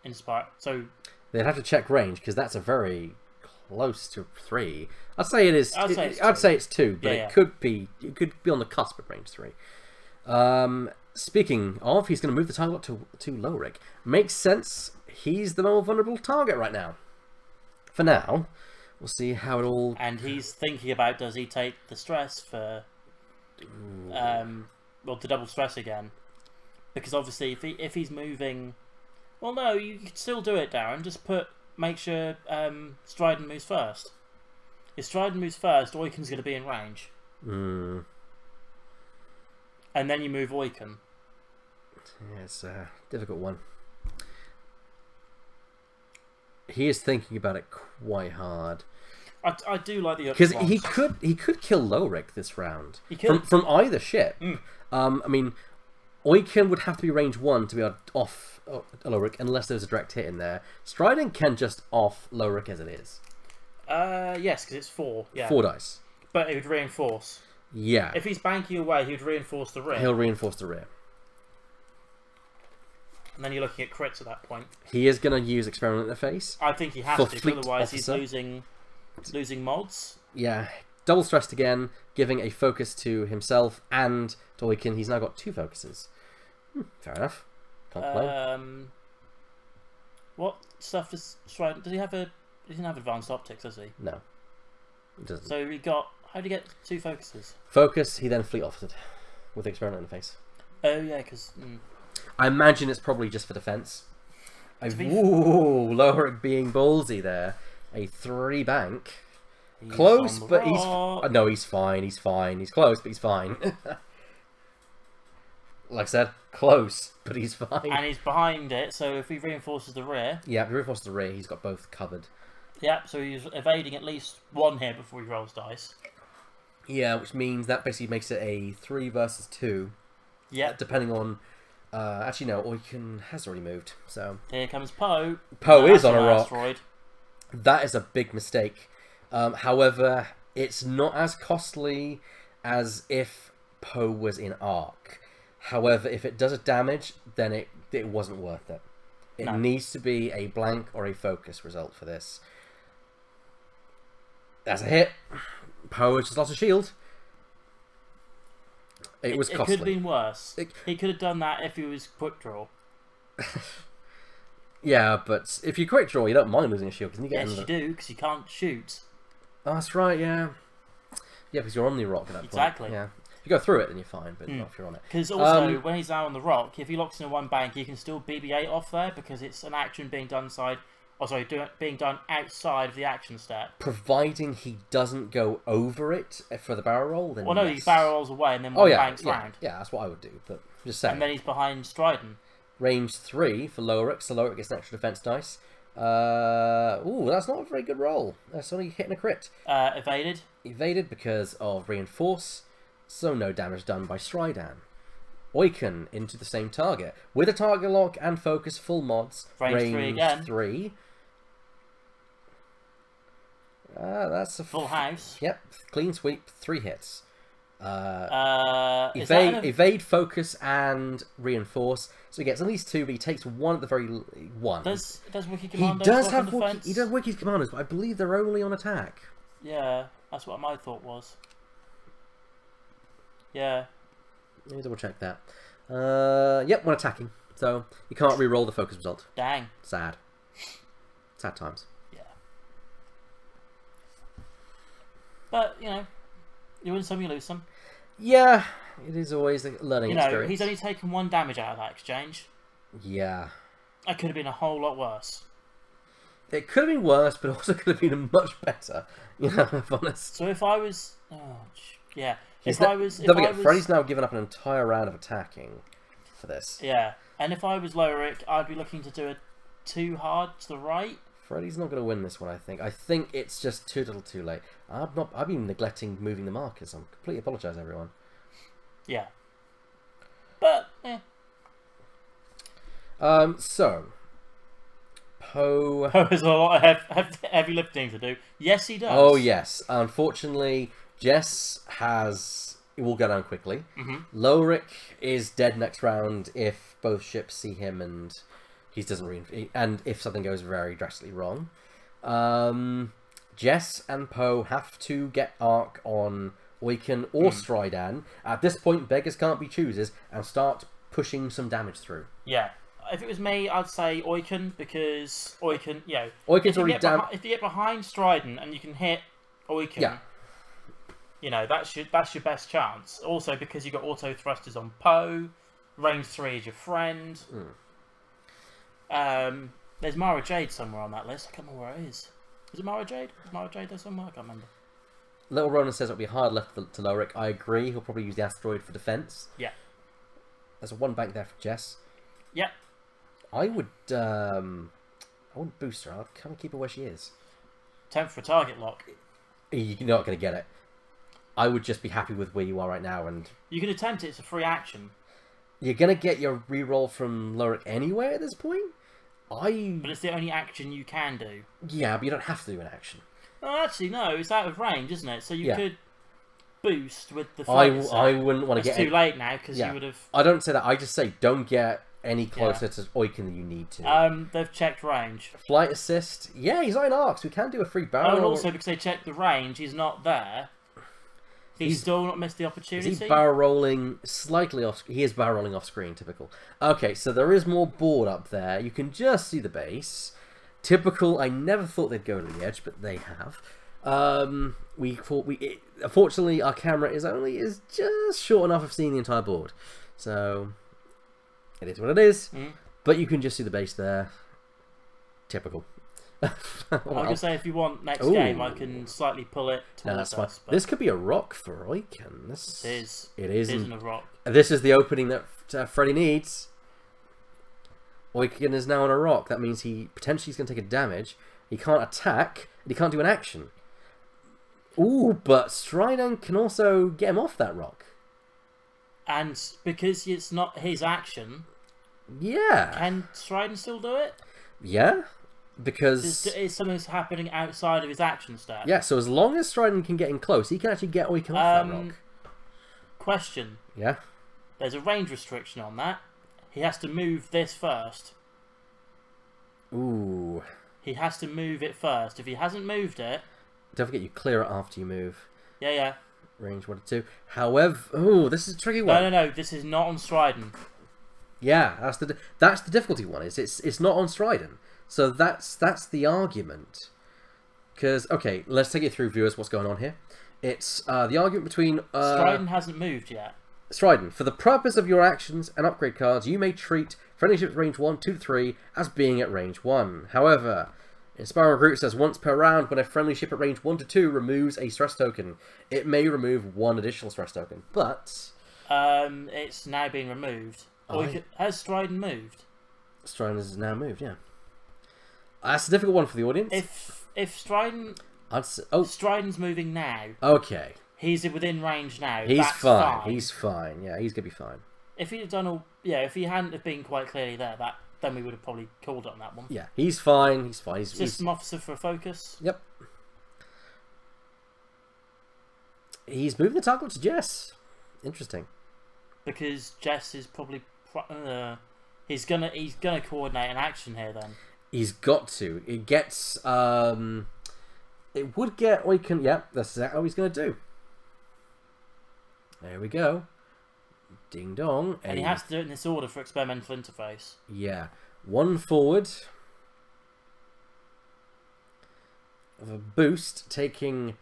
Inspire. So they'd have to check range because that's a very close to 3. I'd say it is. I'd say it's 2, but it could be on the cusp of range 3. Speaking of, he's going to move the target to Lorik. Makes sense. He's the more vulnerable target right now. For now, we'll see how it all. And he's thinking about, does he take the stress for well, to double stress again, because obviously if he's moving, well, no, you could still do it, Darren. Just make sure Stridon moves first. If Stridon moves first, Oiken's going to be in range. Mm. And then you move Oiken. Yeah, it's a difficult one. He is thinking about it quite hard. I do like the because he could kill Lorik this round. He could. From either ship. I mean, Oiken would have to be range 1 to be able to off Lorik unless there's a direct hit in there. Stridon can just off Lorik as it is. Yes, because it's 4. Yeah. 4 dice. But it would reinforce. Yeah. If he's banking away, he would reinforce the rear. He'll reinforce the rear. And then you're looking at crits at that point. He is going to use Experiment Interface. I think he has to, because otherwise he's losing mods. Yeah. Double stressed again, giving a focus to himself and to Oiken. He's now got 2 focuses. Fair enough. Can't complain. What stuff does Stridon... Does he have a... He doesn't have advanced optics, does he? No. He doesn't. So he got... How did he get 2 focuses? Focus, he then fleet officered with the Experiment Interface. Oh, yeah, because... I imagine it's probably just for defense. Ooh, Lorik being ballsy there. A 3 bank. Close, but he's... no, he's fine. He's fine. He's close, but he's fine. Like I said, close, but he's fine. And he's behind it, so if he reinforces the rear... Yeah, if he reinforces the rear, he's got both covered. Yeah, so he's evading at least 1 here before he rolls dice. Yeah, which means that basically makes it a 3 versus 2. Yeah. Depending on... actually, no, Oiken has already moved, so... Here comes Poe. Poe is on a rock. Asteroid. That is a big mistake. However, it's not as costly as if Poe was in Arc. However, if it does a damage, then it wasn't worth it. It needs to be a blank or a focus result for this. That's a hit. Poe has just lost a shield. It was costly. It could have been worse. He could have done that if he was quick draw. Yeah, but if you quick draw, you don't mind losing a shield. You get yes, you do, because you can't shoot. Oh, that's right, yeah. Yeah, because you're on the rock at that point. Exactly. Yeah. If you go through it, then you're fine, but not if you're on it. Because also, when he's out on the rock, if he locks in a 1 bank, he can still BB-8 off there, because it's an action being done being done outside of the action step. Providing he doesn't go over it for the barrel roll, then well, no, yes. he barrel rolls away and then 1 banks round. Yeah, that's what I would do, but just saying. And then he's behind Stridon. Range 3 for Lorik, so Lorik gets an extra defense dice. Ooh, that's not a very good roll. That's only hitting a crit. Evaded. Evaded because of reinforce, so no damage done by Stridon. Oiken into the same target with a target lock and focus full mods. Range 3 again. 3. That's a full house. Yep, clean sweep, 3 hits. Evade, focus, and reinforce. So he gets at least 2, but he takes 1 at the very 1. Does Wiki Commandos he does have defense? He does Wiki's Commandos, but I believe they're only on attack. Yeah, that's what my thought was. Yeah. Let me double check that. Yep, 1 attacking. So you can't re-roll the focus result. Dang. Sad. Sad times. Yeah. But, you know, you win some, you lose some. Yeah, it is always a learning experience. He's only taken 1 damage out of that exchange. Yeah. That could have been a whole lot worse. It could have been worse, but also could have been much better. You know, if I'm honest. So if I was... Oh, yeah. Freddie's now given up an entire round of attacking for this. Yeah. And if I was Lorik, I'd be looking to do a 2 hard to the right. Freddie's not going to win this one, I think. I think it's just too little too late. I've been neglecting moving the markers. I'm completely apologise, everyone. Yeah. But, yeah. So, Poe has a lot of heavy lifting to do. Yes, he does. Oh, yes. Unfortunately, Jess will go down quickly. Lorik is dead next round if both ships see him and he doesn't and if something goes very drastically wrong. Jess and Poe have to get Arc on Oiken or Stridon. At this point, beggars can't be choosers and start pushing some damage through. Yeah. If it was me, I'd say Oiken, because Oiken, Oiken's already if you get behind Stridon and you can hit Oiken, You know, that's your best chance. Also, because you've got auto thrusters on Poe, range 3 is your friend. There's Mara Jade somewhere on that list. I can't remember where it is. Is it Mara Jade? Is Mara Jade there somewhere? I can't remember. Little Ronan says it'll be hard left to Lorik. I agree. He'll probably use the asteroid for defense. Yeah. There's a 1 bank there for Jess. Yep. I wouldn't boost her. I'd kind of keep her where she is. Attempt for a target lock. You're not going to get it. I would just be happy with where you are right now, and you can attempt it. It's a free action. You're going to get your reroll from Lorik anyway at this point. But it's the only action you can do. Yeah, but you don't have to do an action. Oh, actually, no. It's out of range, isn't it? So you could boost with the fighter set. I wouldn't want to get... It's too late now, because you would have... I don't say that. I just say don't get any closer to Oiken than you need to. They've checked range. Flight assist. Yeah, he's on arcs. We can do a free barrel. Oh, and also because they checked the range, he's not there. He's still not missed the opportunity. He's barrel rolling slightly off. He is barrel rolling off screen. Typical. Okay, so there is more board up there. You can just see the base. Typical. I never thought they'd go to the edge, but they have. Unfortunately, our camera is just short enough of seeing the entire board. So it is what it is. But you can just see the base there. Typical. I was going to say, if you want next game, I can slightly pull it towards us. But this could be a rock for Oiken. It isn't a rock. This is the opening that Freddie needs. Oiken is now on a rock. That means he potentially is going to take a damage. He can't attack, and he can't do an action. Ooh, but Strident can also get him off that rock. And because it's not his action... Yeah. Can Strident still do it? Yeah. Because is something happening outside of his action stat. Yeah, so as long as Strident can get in close, he can actually get Oiken off that rock. Question. Yeah. There's a range restriction on that. He has to move this first. Ooh. He has to move it first. If he hasn't moved it... Don't forget you clear it after you move. Yeah. Range 1 to 2. However... Ooh, this is a tricky one. No. This is not on Strident. Yeah, that's the difficulty one. It's not on Strident. So that's the argument. Because, okay, let's take it through, viewers, what's going on here. It's the argument between... Strident hasn't moved yet. Strident, for the purpose of your actions and upgrade cards, you may treat friendly ships range 1, 2, 3 as being at range 1. However, Inspiring Recruit says once per round, when a friendly ship at range 1 to 2 removes a stress token, it may remove 1 additional stress token. But... it's now been removed. Has Strident moved? Strident has now moved, yeah. That's a difficult one for the audience. If Strident... Strident's moving now. Okay. He's within range now. He's That's fine. He's fine. Yeah, he's going to be fine. If he'd done all... Yeah, if he hadn't have been quite clearly there, then we would have probably called on that one. Yeah, he's fine. He's fine. System officer for focus. Yep. He's moving the target to Jess. Interesting. Because Jess is probably... he's gonna coordinate an action here then. He's got to. It gets... it would get Oiken... Yep, that's exactly what he's going to do. There we go. Ding dong. And he has to do it in this order for experimental interface. Yeah. 1 forward. Of a boost, taking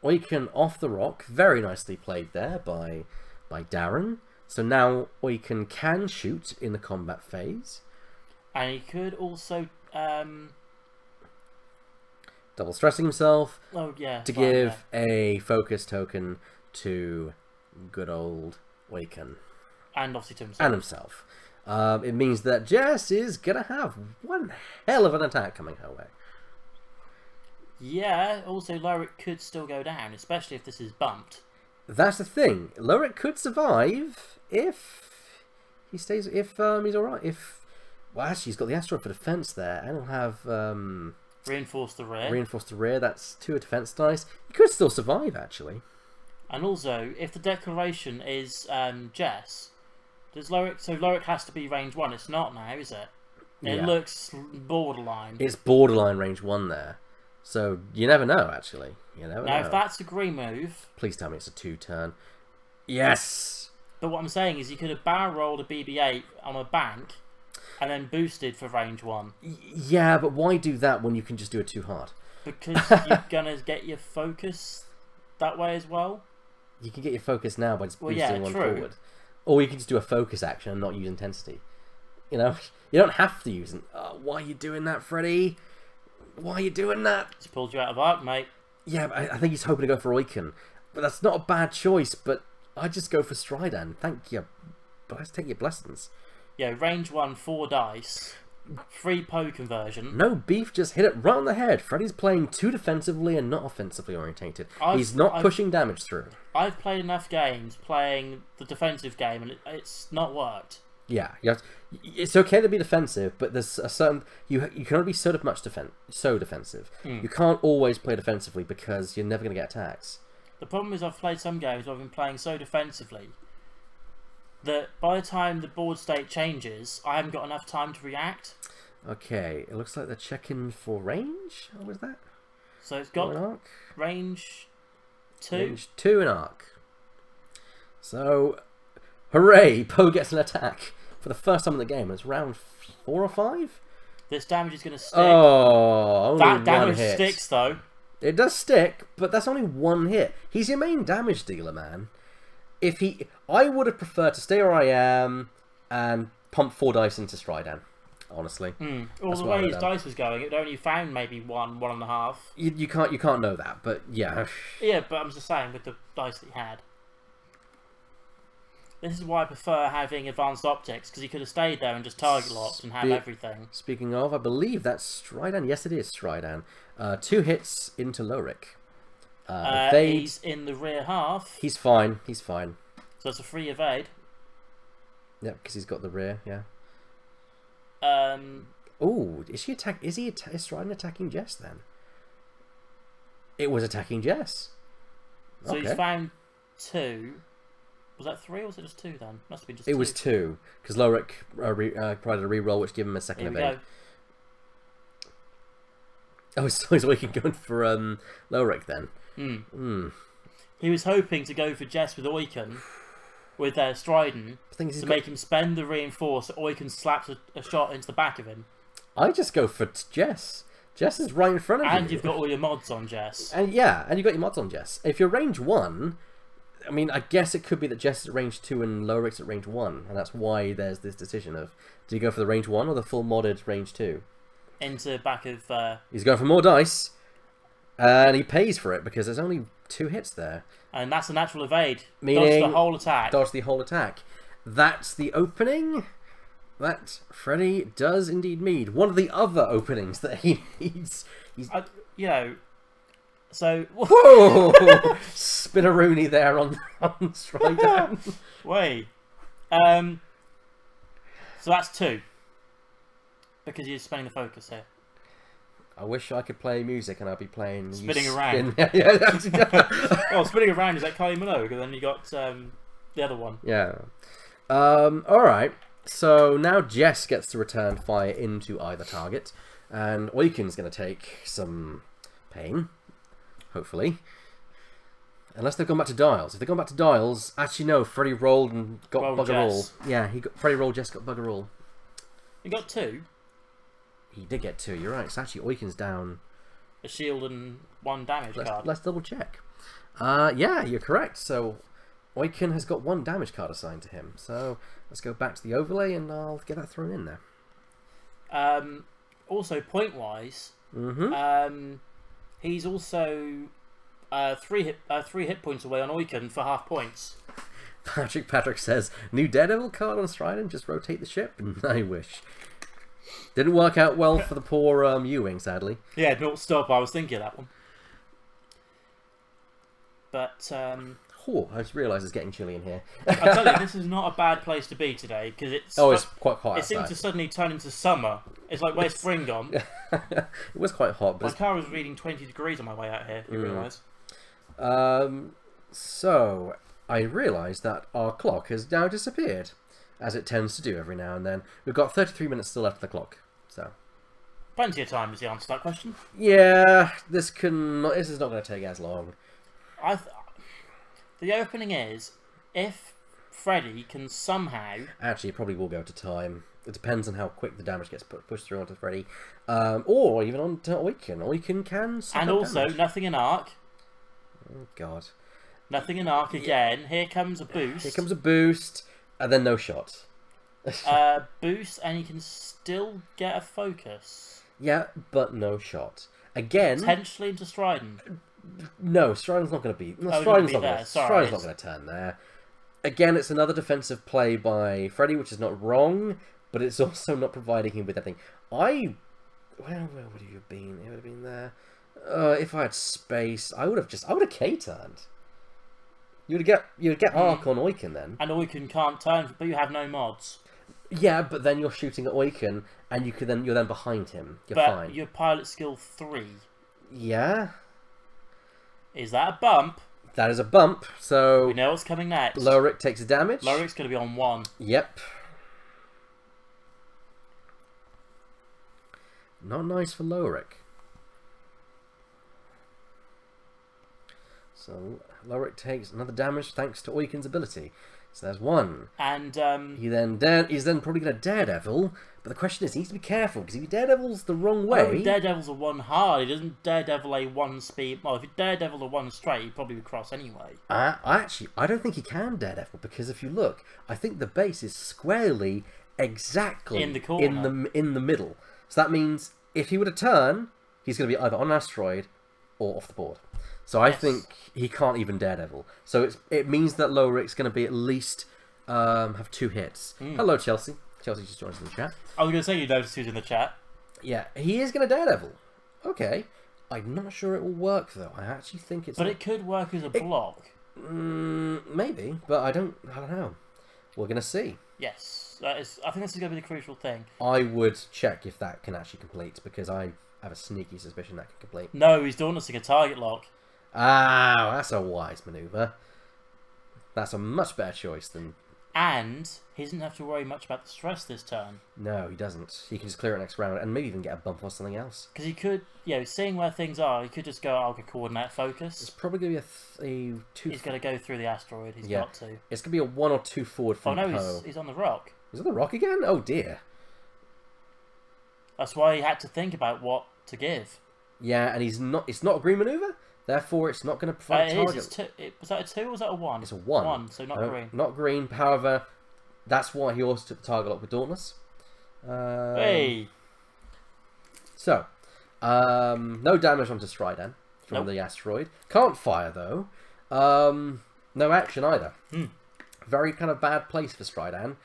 Oiken off the rock. Very nicely played there by Darren. So now Oiken can shoot in the combat phase. And he could also... double stressing himself. Oh, yeah. To give a focus token to good old Oiken. And obviously to himself. And himself. It means that Jess is going to have one hell of an attack coming her way. Yeah, also Lorik could still go down, especially if this is bumped. That's the thing. Lorik could survive if he stays... If he's alright. Well, actually, he's got the asteroid for defense there. And he'll have... Reinforce the rear. Reinforce the rear. That's 2 defense dice. He could still survive, actually. And also, if the declaration is Jess, does Lorik... So Lorik has to be range 1. It's not now, is it? It looks borderline. It's borderline range 1 there. So, you never know, actually. You never know. Now, if that's a green move... Please tell me it's a 2-turn. Yes! But what I'm saying is you could have barrel rolled a BB-8 on a bank and then boosted for range 1. Yeah, but why do that when you can just do it too hard? Because you're going to get your focus that way as well. You can get your focus now by just boosting one true. forward. Or you can just do a focus action and not use intensity. You know? You don't have to use it. Why are you doing that, Freddie? Why are you doing that? It's pulled you out of arc, mate. Yeah, but I think he's hoping to go for Oiken. But that's not a bad choice, but I just go for Stridan. Thank you. But let's take your blessings. Yeah, range 1, 4 dice. 3 PO conversion. No beef, just hit it right on the head. Freddie's playing too defensively and not offensively orientated. He's not pushing damage through. I've played enough games playing the defensive game and it's not worked. Yeah, it's okay to be defensive, but there's a certain you can only be so defensive. You can't always play defensively because you're never going to get attacks. The problem is I've played some games where I've been playing so defensively that by the time the board state changes, I haven't got enough time to react. Okay, it looks like they're checking for range. What was that? So it's got range 2. Range 2 and arc. So, hooray! Poe gets an attack for the first time in the game. It's round 4 or 5. This damage is going to stick. Oh, only that damage one hit. sticks though. It does stick, but that's only one hit. He's your main damage dealer, man. I would have preferred to stay where I am and pump 4 dice into Stridan, honestly. Well, the way his dice was going, it only found maybe 1, 1.5. You can't know that, but yeah. Yeah, but I'm just saying with the dice that he had. This is why I prefer having advanced optics, because he could have stayed there and just target locked and have everything. Speaking of, I believe that's Stridan. Yes, it is Stridan. 2 hits into Lorik. He's in the rear half. He's fine. He's fine. So it's a free evade. Yeah, because he's got the rear. Yeah. Oh, is he Stridan attacking Jess then? It was attacking Jess. So he's found 2. Was that 3 or was it just 2 then? Must have been just 2. It was 2 because Lorik provided a reroll, which gave him a second evade. Oh, so he can go for Lorik then. He was hoping to go for Jess with Oiken, with Stridan, to make him spend the reinforce. Oiken slaps a shot into the back of him. I just go for Jess. Jess is right in front of you. And you've got all your mods on Jess. And yeah, and you've got your mods on Jess. If you're range 1, I mean, I guess it could be that Jess is at range 2 and Lorik's at range 1, and that's why there's this decision of, do you go for the range 1 or the full modded range 2? Into back of... He's going for more dice, and he pays for it because there's only 2 hits there. And that's a natural evade. Meaning, dodge the whole attack. Dodge the whole attack. That's the opening that Freddie does indeed need. One of the other openings that he needs. You know... So... Whoa! Spinneroonie there on Stridan. Wait. So that's 2. Because you're spinning the focus here. I wish I could play music and I'd be playing... Spinning around. Well, spinning around is like Kylie Minogue, and then you got the other one. Yeah. Alright. So now Jess gets to return fire into either target. And Oiken's going to take some pain. Hopefully. Unless they've gone back to dials. If they've gone back to dials... Actually, no. Freddie rolled and got bugger all. Yeah, Freddie rolled, Jess got bugger all. He got 2. He did get 2, you're right. It's actually Oiken's down a shield and 1 damage card. Let's double check. Yeah, you're correct. So Oiken has got 1 damage card assigned to him. So let's go back to the overlay and I'll get that thrown in there. Also, point-wise, he's also 3 hit points away on Oiken for half points. Patrick says, new Daredevil card on Stridan, just rotate the ship. I wish. Didn't work out well for the poor U-Wing, sadly. Yeah, don't stop. I was thinking of that one. But, I just realised it's getting chilly in here. I tell you, this is not a bad place to be today, because it's... Oh, it's quite hot It seems to suddenly turn into summer. It's like, where's spring gone? It was quite hot. But my car was reading 20 degrees on my way out here, if you realise. So, I realised that our clock has now disappeared, as it tends to do every now and then. We've got 33 minutes still left of the clock, so... Plenty of time is the answer to that question. Yeah, this is not going to take as long. The opening is, if Freddie can somehow... Actually, it probably will go to time. It depends on how quick the damage gets pushed through onto Freddie. Or even onto Oiken. Oiken can... And also, damage. nothing in arc. Oh, God. Nothing in arc again. Here comes a boost. Here comes a boost, and then no shot. Boost, and you can still get a focus. Yeah, but no shot. Again... Potentially into Strident. No, Striden's not going to be... No, Oh, Striden's be not there. going to turn there. Again, it's another defensive play by Freddie, which is not wrong, but it's also not providing him with anything. Where would you have been? It would have been there. If I had space, I would have K-turned. You'd get arc on Oiken then. And Oiken can't turn, but you have no mods. Yeah, but then you're shooting at Oiken, and you're then behind him. You're fine. But you're pilot skill 3. Yeah. Is that a bump? That is a bump. So We know what's coming next. Lowrick takes a damage. Lowrick's going to be on 1. Yep. Not nice for Lowrick. So Lowrick takes another damage thanks to Oiken's ability. So there's 1. And he's then probably going to Daredevil. But the question is, he needs to be careful because if he Daredevils the wrong way... Oh, Daredevil's a 1 hard. He doesn't Daredevil a 1 speed. Well, if you Daredevil a 1 straight, he probably would cross anyway. I don't think he can Daredevil because if you look, I think the base is squarely exactly in the corner, in the middle. So that means if he were to turn, he's going to be either on an asteroid or off the board. So I think he can't even Daredevil. So it means that Lowrick's going to be at least have 2 hits. Hello, Chelsea. Chelsea just joined us in the chat. I was going to say you noticed who's in the chat. Yeah, he is going to Daredevil. Okay. I'm not sure it will work, though. I actually think it's... But it could work as a block. Maybe, but I don't know. We're going to see. Yes. I think this is going to be the crucial thing. I would check if that can actually complete, because I have a sneaky suspicion that can complete. No, he's dauntlessing a target lock. Ah, that's a wise manoeuvre. That's a much better choice than... And he doesn't have to worry much about the stress this turn. No, he doesn't. He can just clear it next round and maybe even get a bump or something else. Because he could, seeing where things are, he could just go, I'll go coordinate focus. It's probably going to be a 2... He's going to go through the asteroid. He's got to. It's going to be a 1 or 2 forward from Poe. Oh, no, he's on the rock. He's on the rock again? Oh, dear. That's why he had to think about what to give. Yeah, and it's not a green manoeuvre. Therefore, it's not going to provide a target. Was that a 2 or was that a 1? It's a 1. 1, so not green. Not green. However, that's why he also took the target lock with Dauntless. Hey! So, no damage onto Strident from the asteroid. Can't fire, though. No action either. Very kind of bad place for Strident.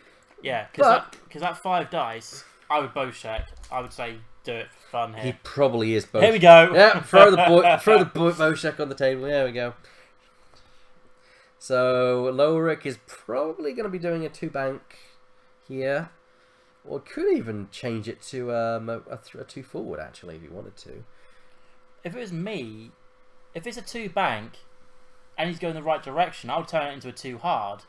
Yeah, because that 5 dice, I would bow check. I would say do it for fun here. He probably is bow. Here we go. Yeah, throw the bow check on the table. There we go. So Lowrick is probably going to be doing a 2 bank here, or could even change it to a 2 forward actually if you wanted to. If it was me, if it's a 2 bank and he's going the right direction, I would turn it into a 2 hard.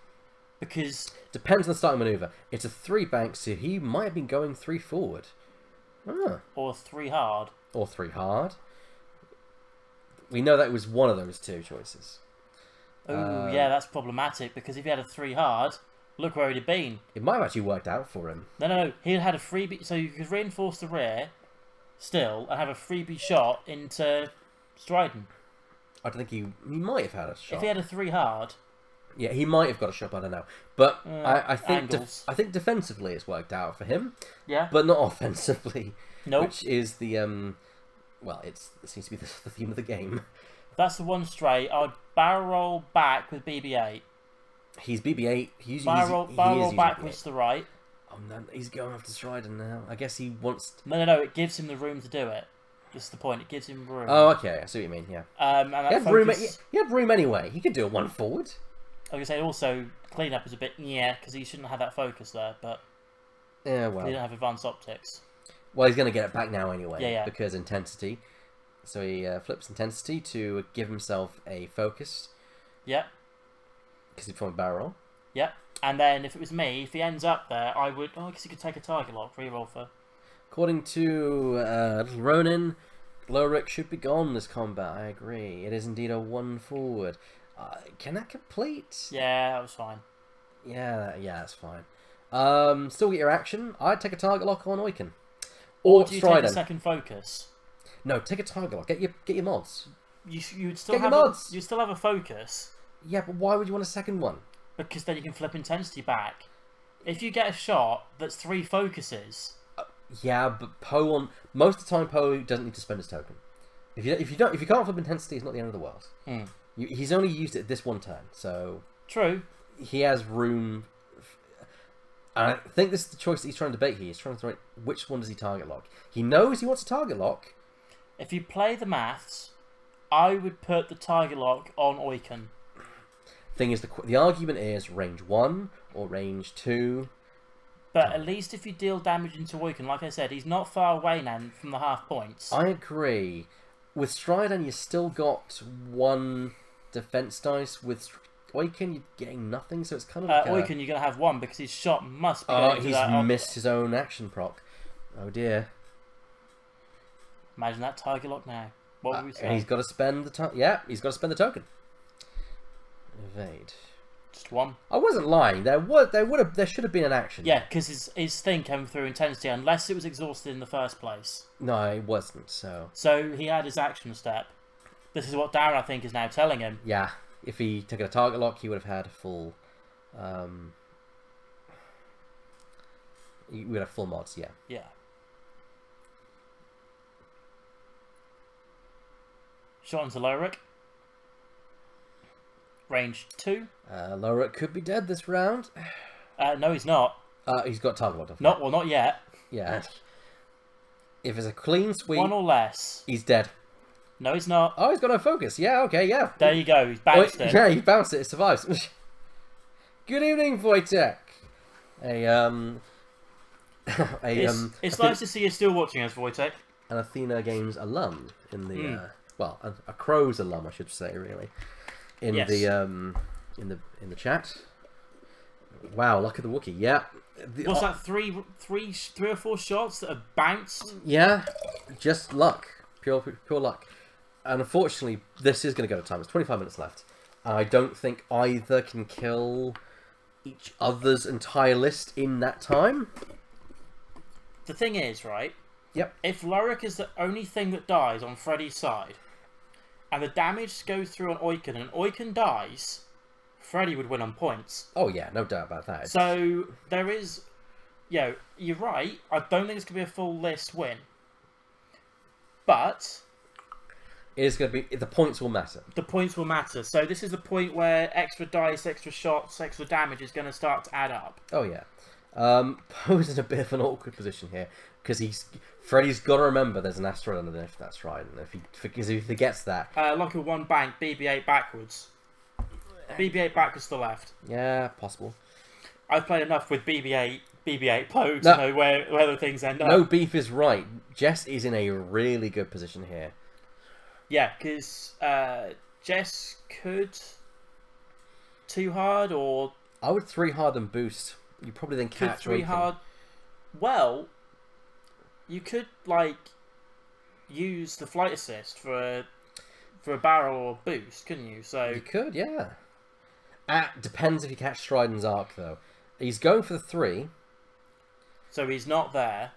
Because... Depends on the starting manoeuvre. It's a 3 bank, so he might have been going 3 forward. Or 3 hard. Or 3 hard. We know that it was one of those 2 choices. Oh, yeah, that's problematic, because if he had a 3 hard, look where he'd have been. It might have actually worked out for him. No, he'd had a freebie, so you could reinforce the rear, still, and have a freebie shot into Strident. I don't think he might have had a shot. If he had a 3 hard... Yeah, he might have got a shot, I don't know. But I think defensively it's worked out for him. Yeah. But not offensively. Nope. Which is the, well, it seems to be the theme of the game. That's the 1 straight. I'd barrel roll back with BB-8. He's BB-8. He's barrel roll backwards to the right. Oh, no, he's going after Strident now. I guess he wants... No, it gives him the room to do it. This is the point. It gives him room. Oh, okay. I see what you mean, yeah. And that he had room anyway. He could do a 1 forward. I was going to say, also, cleanup is a bit, because he shouldn't have that focus there, but... Yeah, well... He didn't have advanced optics. Well, he's going to get it back now anyway. Yeah. Because intensity. So he flips intensity to give himself a focus. Yeah. Because he's from a barrel. Yeah. And then, if it was me, if he ends up there, I would... Oh, I guess he could take a target lock, reroll for... According to Little Ronin, Lowrick should be gone this combat. I agree. It is indeed a 1 forward. Can that complete? Yeah, that was fine. Yeah, that's fine. Still get your action. I'd take a target lock on Oiken. Or do you take a second focus? No, take a target lock. Get your mods. you would still Get your have mods. you still have a focus. Yeah, but why would you want a second one? Because then you can flip intensity back. If you get a shot that's 3 focuses. Yeah, but Poe on most of the time Poe doesn't need to spend his token. If you can't flip intensity, it's not the end of the world. He's only used it this one turn, so true. He has room. I think this is the choice that he's trying to debate here. He's trying to throw which one does he target lock. He knows he wants a target lock. If you play the maths, I would put the target lock on Oiken. Thing is, the argument is range 1 or range 2. But at least if you deal damage into Oiken, like I said, he's not far away now from the half points. I agree. With Strider, you still got 1 defense dice. With Oiken, you're getting nothing, so it's kind of like Oiken, you're going to have 1 because his shot must be going to he's that missed his own action proc. Oh dear. Imagine that target lock now. What would we say? And he's got to spend the he's got to spend the token. Evade. Just 1. I wasn't lying. There should have been an action. Yeah, because his thing came through intensity, unless it was exhausted in the first place. No, it wasn't. So he had his action step. This is what Darren, I think, is now telling him. Yeah, if he took a target lock, he would have had full. He would have full mods. Yeah. Yeah. Shot into Lorik. Range 2. Lorik could be dead this round. No, he's not. He's got target lock. Not yet. Yeah. If it's a clean sweep, 1 or less. he's dead. No, he's not. Oh, he's got no focus. Yeah, okay, yeah. There you go. He's bounced it. Yeah, he bounced it. It survives. Good evening, Wojtek. It's nice to see you still watching us, Wojtek. An Athena Games alum in the a Crows alum, I should say, really. In the chat. Wow, luck of the Wookiee. Yeah. What's that? Three or 4 shots that have bounced? Yeah, just luck, pure luck. And unfortunately, this is going to go to time. It's 25 minutes left. I don't think either can kill each other's entire list in that time. The thing is, right? Yep. If Lorik is the only thing that dies on Freddie's side, and the damage goes through on Oiken, and Oiken dies, Freddie would win on points. Oh yeah, no doubt about that. So there is, you're right. I don't think it's gonna be a full list win, but it is going to be. The points will matter. The points will matter. So this is the point where extra dice, extra shots, extra damage is going to start to add up. Oh yeah. Poe's in a bit of an awkward position here because Freddie's got to remember there's an asteroid underneath that stride, and if he forgets that, like a 1 bank BB-8 backwards. BB-8 backwards to the left. Yeah, possible. I've played enough with BB-8 Poe to know where the things end up. No beef is right. Jess is in a really good position here. Yeah, because Jess could 2 hard or I would 3 hard and boost. You probably then catch 3 hard. Well, you could use the flight assist for a barrel or boost, couldn't you? So you could, yeah. Depends if you catch Striden's arc though. He's going for the 3. So he's not there.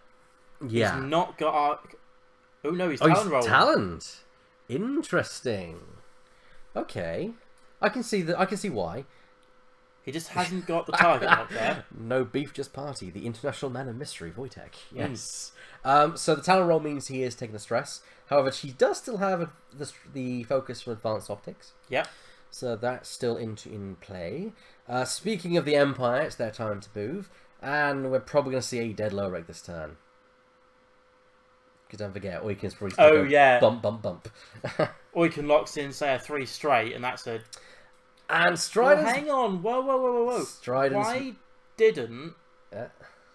Yeah. He's not got arc. Oh no, he's talon rolling. Talent. Interesting. Okay. I can see why. He just hasn't got the target lock there. No beef, just party. The international man of mystery, Wojtek. Yes. So the talent roll means he is taking the stress. However, she does still have the focus from advanced optics. Yep. So that's still in play. Speaking of the Empire, it's their time to move. And we're probably going to see a dead Lorik this turn. Because don't forget, Oiken's probably going to go bump, bump, bump. Oiken locks in, say, a 3 straight, and that's a... And Striden's... Well, hang on. Whoa. Striden's... Why didn't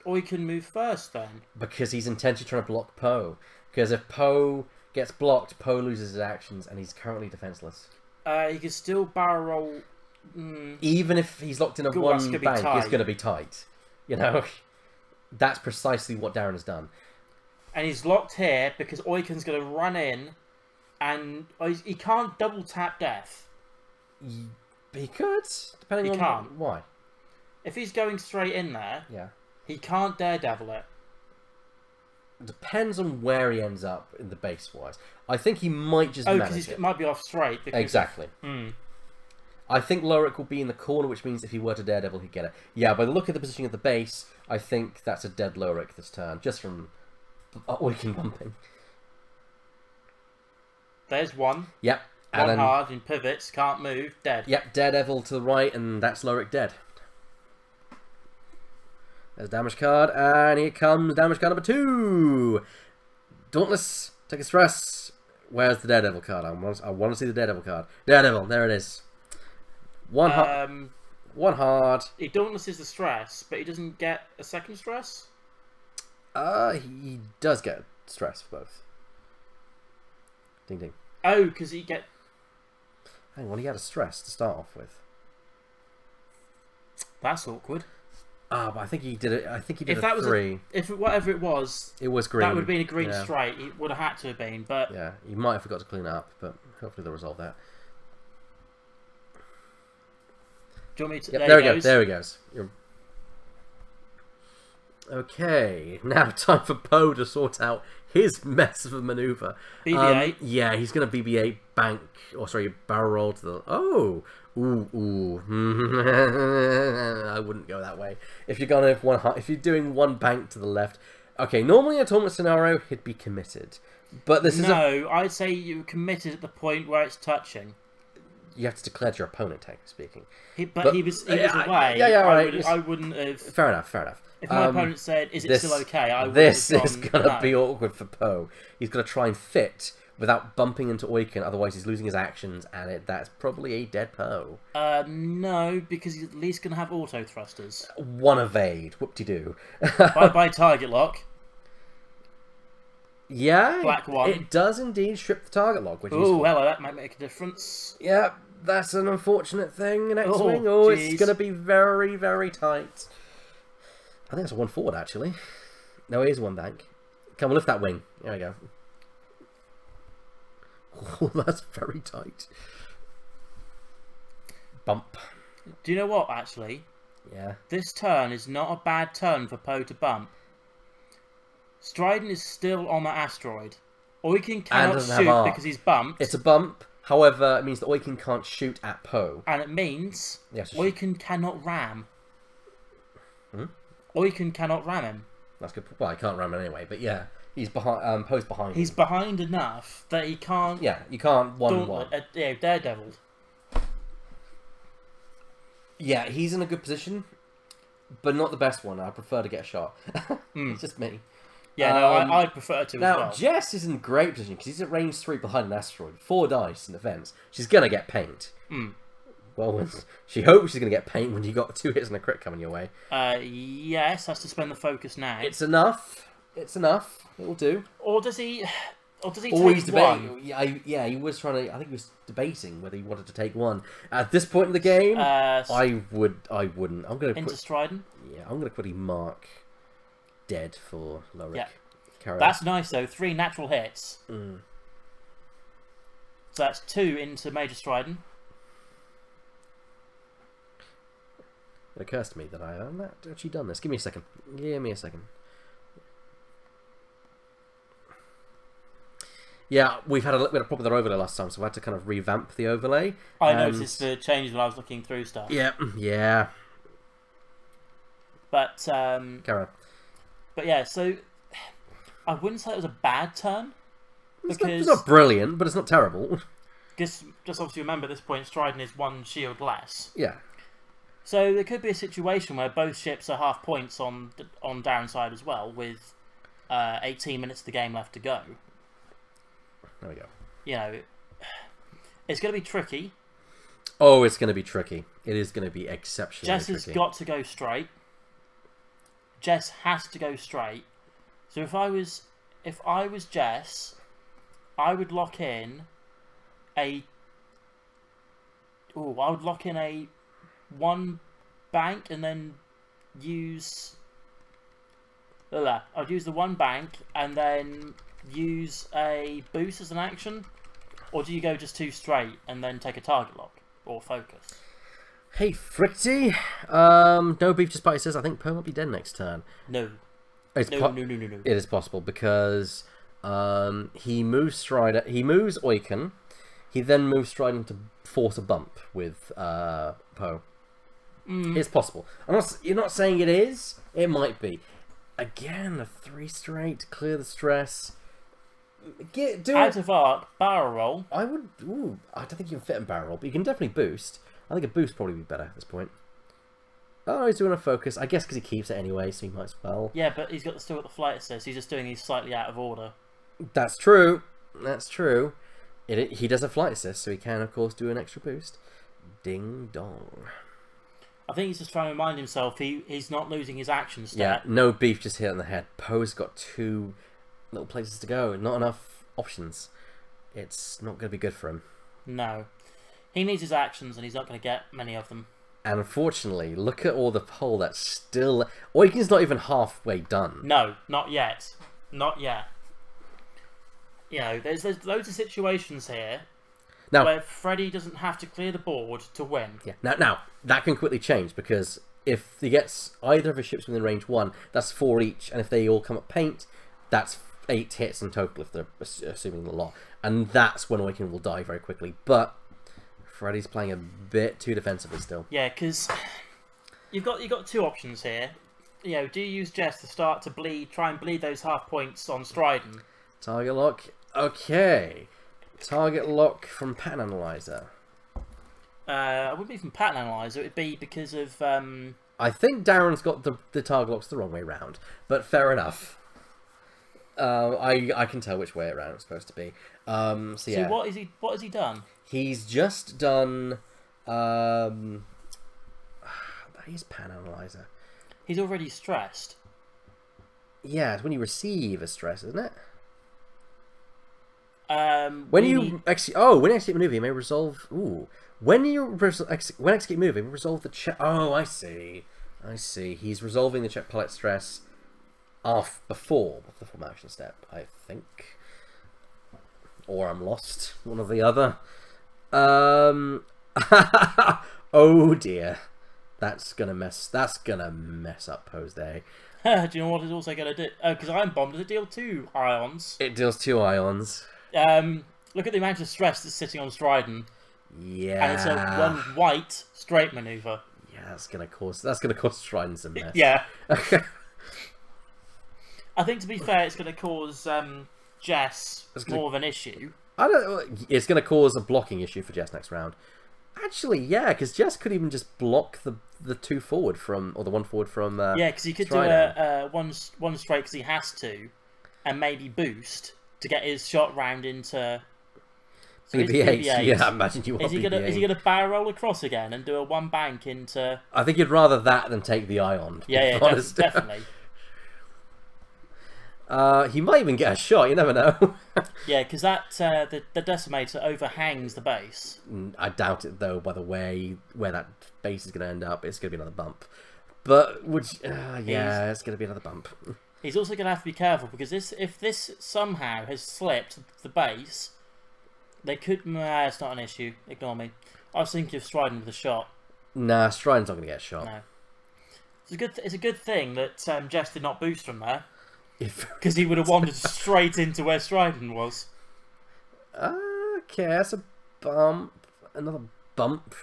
Oiken move first, then? Because he's intentionally trying to block Poe. Because if Poe gets blocked, Poe loses his actions, and he's currently defenseless. He can still barrel roll... Even if he's locked in a 1 bank, it's going to be tight. You know? That's precisely what Darren has done. And he's locked here because Oiken's going to run in, and he can't double tap death. He could, depending on why. If he's going straight in there, yeah, he can't daredevil it. Depends on where he ends up in the base-wise. I think he might just manage because it. Might be off straight. Exactly. I think Lorik will be in the corner, which means if he were to Daredevil, he'd get it. Yeah, by the look of the positioning of the base, I think that's a dead Lorik this turn, just from Oiken bumping. There's one. Yep. One hard in pivots, can't move, dead. Yep, Daredevil to the right, and that's Lorik dead. There's a damage card, and here comes damage card number 2. Dauntless, take a stress. Where's the Daredevil card? I want to see the Daredevil card. Daredevil, there it is. One hard. He Dauntless is the stress, but he doesn't get a second stress? He does get stress for both. Ding ding. Oh, because he get... Hang on, he had a stress to start off with. That's awkward. Ah, but I think he did it. I think he did if that a 3. If whatever it was green. That would have been a green straight. It would have had to have been, but... Yeah, he might have forgot to clean it up, but hopefully they'll resolve that. Do you want me to... Yep, there he goes. There he goes. Okay, now time for Poe to sort out his mess of a maneuver. BB-8. Yeah, he's going to BB-8 bank, or sorry, barrel roll to the... Oh! Ooh. I wouldn't go that way. If you're going to if you're doing one bank to the left... Okay, normally in a tournament scenario, he'd be committed. But this is I'd say you're committed at the point where it's touching. You have to declare to your opponent, technically speaking. But he was away. I wouldn't have... Fair enough. If my opponent said, is it still okay? I would This have is going to be awkward for Poe. He's going to try and fit without bumping into Oiken, otherwise he's losing his actions, and that's probably a dead Poe. No, because he's at least going to have auto thrusters. One evade. Whoop-de-doo. Bye-bye target lock. Yeah, Black 1. It does indeed strip the target lock, which is... Oh, hello, that might make a difference. Yeah, that's an unfortunate thing in X-Wing. It's going to be very, very tight. I think it's a 1 forward, actually. No, it is 1 bank. Come on, lift that wing. There we go. Oh, that's very tight. Bump. Do you know what, actually? Yeah. This turn is not a bad turn for Poe to bump. Strident is still on the asteroid. Oiken cannot shoot because he's bumped. It's a bump. However, it means that Oiken can't shoot at Poe. And it means Oiken cannot ram. Oiken cannot ram him. That's good. Well, he can't ram him anyway, but yeah. He's behind. Poe's behind him. He's behind enough that he can't... Yeah, you can't 1-1. Daredevil. Yeah, he's in a good position, but not the best one. I prefer to get a shot. It's just me. Yeah, no, I'd prefer to as well. Now, Jess is in a great position because he's at range 3 behind an asteroid. 4 dice in defense. She's going to get paint. Well, she hopes she's going to get paint when you got 2 hits and a crit coming your way. Yes, has to spend the focus now. It's enough. It's enough. It'll do. Or does he... Or does he Always take debating. one? Yeah, he was trying to... I think he was debating whether he wanted to take one. At this point in the game, I wouldn't. I'm going to into Strident? Yeah, I'm going to quickly mark dead for Lorik. Yeah. That's nice, though. 3 natural hits. So that's 2 into Major Strident. It occurs to me that I have not actually done this. Give me a second. Give me a second. Yeah, we had a problem with our overlay last time, so I had to kind of revamp the overlay. I noticed the changes when I was looking through stuff. Yeah. But Carry on. But yeah, so I wouldn't say it was a bad turn. It's not brilliant, but it's not terrible. Just obviously remember at this point Strident is 1 shield less. Yeah. So there could be a situation where both ships are half points on Darren's side as well, with 18 minutes of the game left to go. There we go. You know, it's going to be tricky. Oh, it's going to be tricky. It is going to be exceptionally tricky. Jess has got to go straight. Jess has to go straight. So if I was Jess, I would lock in a... Oh, I would lock in a 1 bank and then use... I'd use the 1 bank and then use a boost as an action, or do you go just 2 straight and then take a target lock or focus? Hey Freddie, no beef just by says I think Poe might be dead next turn. No. No. It is possible because he moves Strider. He moves Oiken. He then moves Strider to force a bump with Poe. It's possible. You're not saying it is. It might be. Again, a 3 straight to clear the stress. Out of arc, barrel roll. I would. Ooh, I don't think you can fit in barrel roll, but you can definitely boost. I think a boost probably be better at this point. Oh, he's doing a focus. I guess because he keeps it anyway, so he might as well. Yeah, but he's still got the flight assist. He's just doing these slightly out of order. That's true. That's true. He does a flight assist, so he can, of course, do an extra boost. Ding dong. I think he's just trying to remind himself he's not losing his action step. Yeah, no beef just hit on the head. Poe's got 2 little places to go. Not enough options. It's not going to be good for him. No. He needs his actions, and he's not going to get many of them. And unfortunately, look at all the pole that's still... Oiken's not even halfway done. No, not yet. Not yet. You know, there's loads of situations here now, where Freddie doesn't have to clear the board to win. Yeah. Now, that can quickly change, because if he gets either of his ships within range 1, that's 4 each, and if they all come up paint, that's 8 hits in total, if they're assuming the lot. And that's when Oiken will die very quickly. But Freddie's playing a bit too defensively still. Yeah, because you've got 2 options here. You know, do you use Jess to start to try and bleed those half points on Stridon? Target lock. Okay. Target lock from Pattern Analyzer. It wouldn't be from Pattern Analyzer. It would be because of... I think Darren's got the target locks the wrong way round, but fair enough. I can tell which way around it's supposed to be. So yeah. What has he done? He's just done. That is Pattern Analyzer. He's already stressed. Yeah, it's when you receive a stress, isn't it? When you execute maneuver, you may resolve. When execute maneuver, you may resolve the check. Oh, I see. He's resolving the check palette stress before the full action step, I think. Or I'm lost. One or the other. Oh dear, that's gonna mess up Poe's day. Do you know what it's also gonna do? Because Iron Bomb, does it deal 2 ions? It deals 2 ions. Look at the amount of stress that's sitting on Stridon. Yeah. And it's a 1 white straight maneuver. Yeah, that's gonna cause Stridon some mess. Yeah. I think, to be fair, it's gonna cause Jess more of an issue. It's gonna cause a blocking issue for Jess next round. Actually, yeah, because Jess could even just block the 2 forward from, or the 1 forward from. Yeah, because he could do a one straight because he has to, and maybe boost to get his shot round into. So BB-8. Yeah, I imagine you want BB-8. Is he gonna barrel roll across again and do a 1 bank into? I think you'd rather that than take the ion. Yeah, definitely. He might even get a shot. You never know. Yeah, because that the decimator overhangs the base. I doubt it though. By the way, where that base is going to end up, it's going to be another bump. But yeah, it's going to be another bump. He's also going to have to be careful because if this somehow has slipped the base, they could. Nah, it's not an issue. Ignore me. I was thinking of Stridon with a shot. Nah, Stridon's not going to get a shot. No. It's a good thing that Jess did not boost from there. Because he would have wandered straight into where Stridon was. Okay, that's a bump. Another bump.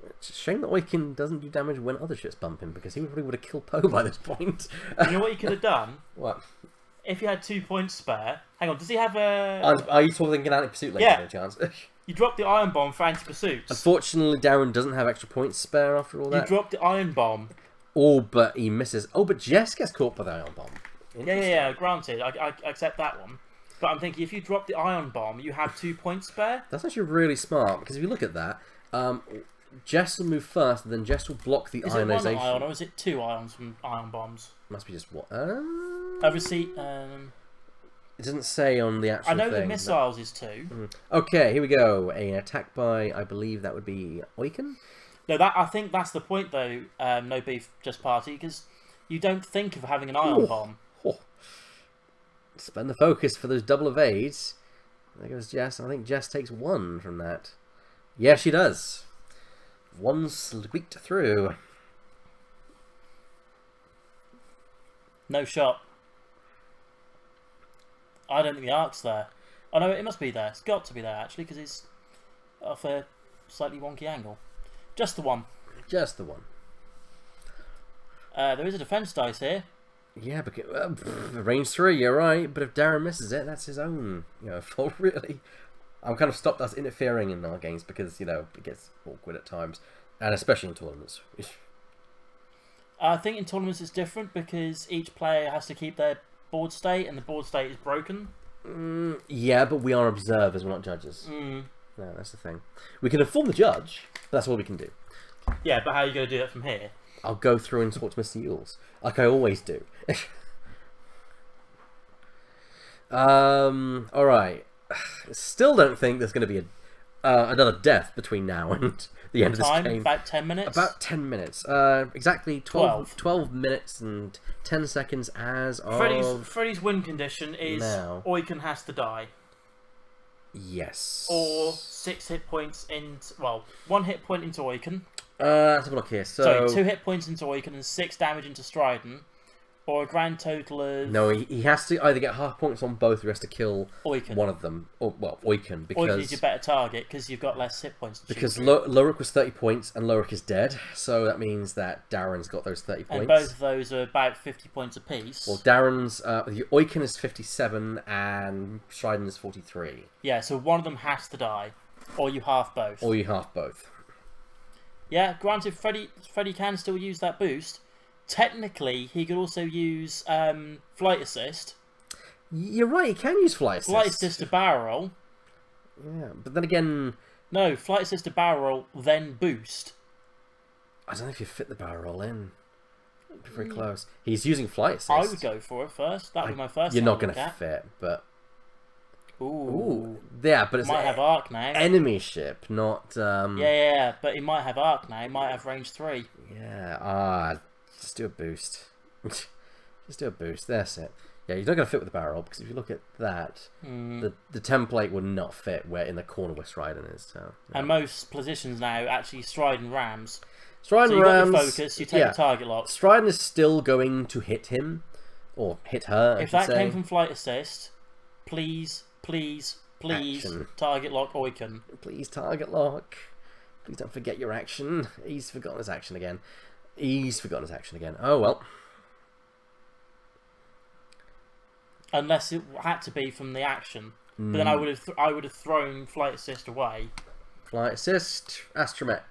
It's a shame that Oiken doesn't do damage when other ships bump him, because he probably would have killed Poe by this point. You know what you could have done? What? If you had 2 points spare. Hang on, does he have a... Are you talking anti-pursuit later, by chance? You dropped the Iron Bomb for anti-pursuits. Unfortunately, Darren doesn't have extra points spare after all that. You dropped the Iron Bomb. Oh, but he misses. Oh, but Jess gets caught by the Iron Bomb. Yeah, granted, I accept that one. But I'm thinking, if you drop the Iron Bomb, you have 2 points spare. That's actually really smart, because if you look at that, Jess will move first, and then Jess will block the ionization. Is it 1 ion, or is it 2 ions from Iron Bombs? Must be just what? It doesn't say on the actual thing. I know the missiles is 2. Okay, here we go. An attack by, I believe that would be Oiken? No, I think that's the point, though, No Beef Just Party, because you don't think of having an Ion Bomb. Spend the focus for those double evades. There goes Jess. I think Jess takes 1 from that. Yeah, she does. 1 squeaked through. No shot. I don't think the arc's there. Oh no, it must be there. It's got to be there actually, because it's off a slightly wonky angle. Just the one. Just the one. There is a defense dice here. Yeah, because range 3, you're right. But if Darren misses it, that's his own, fault really. I'm kind of stopped us interfering in our games because it gets awkward at times, and especially in tournaments. I think in tournaments it's different because each player has to keep their board state, and the board state is broken. Yeah, but we are observers, we're not judges. No, that's the thing. We can inform the judge, but that's all we can do. Yeah, but how are you going to do that from here? I'll go through and talk to Mr. Yules, like I always do. Alright. Still don't think there's going to be another death between now and the end of this game. About 10 minutes? About 10 minutes. Exactly 12 minutes and 10 seconds as of... Freddie's win condition is now. Oiken has to die. Yes. Or 6 hit points into... Well, 1 hit point into Oiken. Let's have a look here. So... Sorry, 2 hit points into Oiken and 6 damage into Stridon. Or a grand total of... No, he has to either get half points on both or he has to kill Oiken. one of them. Or, well, Oiken, because... Oiken is your better target because you've got less hit points. Because Lorik was 30 points and Lorik is dead. So that means that Darren's got those 30 points. And both of those are about 50 points apiece. Well, Darren's... Oiken is 57 and Stridon is 43. Yeah, so one of them has to die. Or you half both. Or you half both. Yeah, granted, Freddie can still use that boost. Technically, he could also use flight assist. You're right, he can use flight assist. Flight assist to barrel roll. Yeah, but then again... No, flight assist to barrel roll, then boost. I don't know if you fit the barrel roll in. It'd be very close. He's using flight assist. I would go for it first. That would be my first. You're not going to fit, but... Ooh. Yeah, but it's... Might have arc now. Enemy ship, not... Yeah, but he might have arc now. He might have range 3. Yeah, just do a boost. Just do a boost. That's it. Yeah, he's not going to fit with the barrel because if you look at that, the template would not fit where in the corner where Stridon is. So, yeah. And most positions now actually Stridon rams. Stridon so you rams. got your focus. You take a target lock. Stridon is still going to hit him or hit her. If that came from flight assist, please Action. target lock Oiken. Please target lock. Please don't forget your action. He's forgotten his action again. Oh well. Unless it had to be from the action, but then I would have thrown flight assist away. Flight assist, astromech.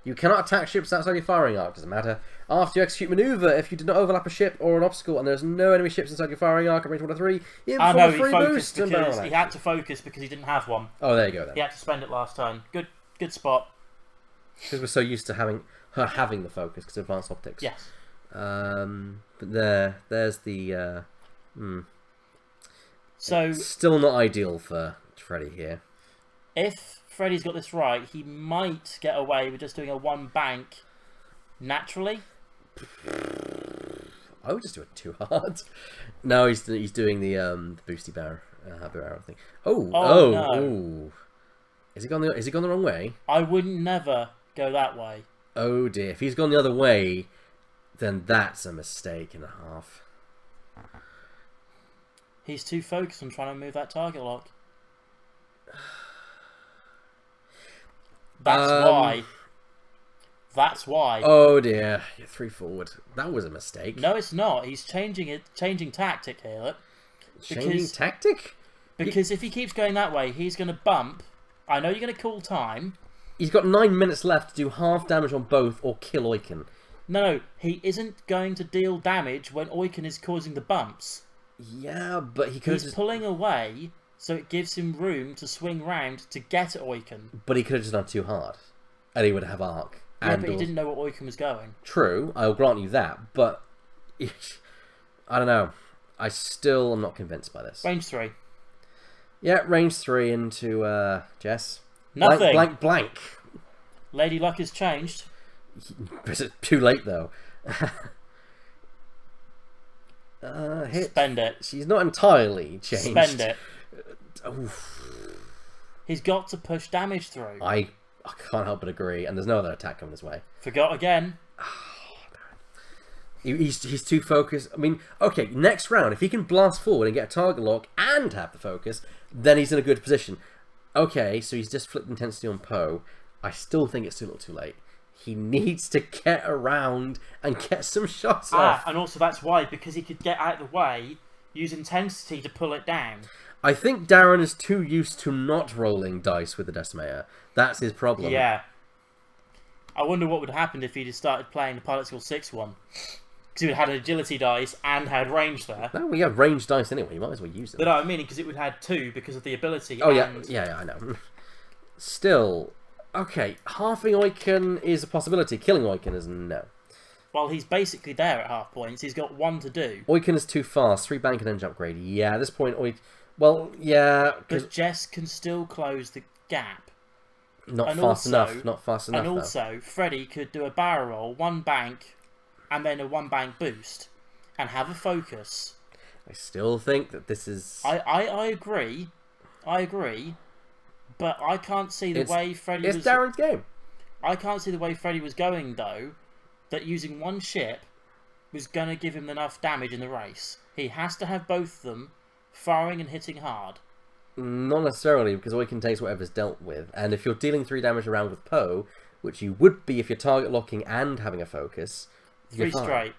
You cannot attack ships outside your firing arc. Doesn't matter. After you execute maneuver, if you did not overlap a ship or an obstacle and there's no enemy ships inside your firing arc, range 1 to 3, you have a free boost and barrel action. He had to focus because he didn't have one. Oh, there you go then. He had to spend it last turn. Good spot. Because we're so used to having the focus because of advanced optics. Yes. But there's the. So it's still not ideal for Freddie here. If Freddie's got this right, he might get away with just doing a 1 bank naturally. I would just do it too hard. No, he's doing the boosty barrel thing. Oh no. Is he gone the wrong way? I would never go that way. Oh dear! If he's gone the other way, then that's a mistake and a half. He's too focused on trying to move that target lock. That's why. That's why. Oh dear! You're 3 forward. That was a mistake. No, it's not. He's changing tactic here. Changing tactic? Because if he keeps going that way, he's going to bump. I know you're going to call time. He's got 9 minutes left to do half damage on both or kill Oiken. No, he isn't going to deal damage when Oiken is causing the bumps. Yeah, but he could. He's pulling away, so it gives him room to swing round to get at Oiken. But he could have just done too hard, and he would have arc. Yeah, but he didn't know where Oiken was going. True, I'll grant you that, but I don't know. I still am not convinced by this. Range 3. Yeah, range 3 into Jess. Nothing. Blank. Lady Luck has changed. Is it too late though? Hit. Spend it. She's not entirely changed. Spend it. Oof. He's got to push damage through. I can't help but agree, and there's no other attack coming his way. Forgot again. He's too focused. I mean, okay, next round, if he can blast forward and get a target lock and have the focus, then he's in a good position. Okay, so he's just flipped intensity on Poe. I still think it's too little too late. He needs to get around and get some shots off. And also that's why, because he could get out of the way, use intensity to pull it down. I think Darren is too used to not rolling dice with the Decimator. That's his problem. Yeah. I wonder what would have happened if he'd started playing the Pilot Skill 6 one. Because he would have had agility dice and had range there. No, we have range dice anyway. You might as well use them. No, I mean, because it would have had 2 because of the ability. Oh, and... yeah, I know. Still, okay, halving Oiken is a possibility. Killing Oiken is no. Well, he's basically there at half points. He's got 1 to do. Oiken is too fast. 3 bank and then jump upgrade. Yeah, at this point, well, yeah. But Jess can still close the gap. Not fast enough. And also, Freddie could do a barrel roll, 1 bank, and then a 1 bank boost, and have a focus. I still think that this is... I agree, but I can't see the way Freddie was... It's Darren's game. I can't see the way Freddie was going, though, that using 1 ship was going to give him enough damage in the race. He has to have both of them firing and hitting hard. Not necessarily, because Oiken takes whatever's dealt with. And if you're dealing 3 damage around with Poe, which you would be if you're target locking and having a focus... 3 straight.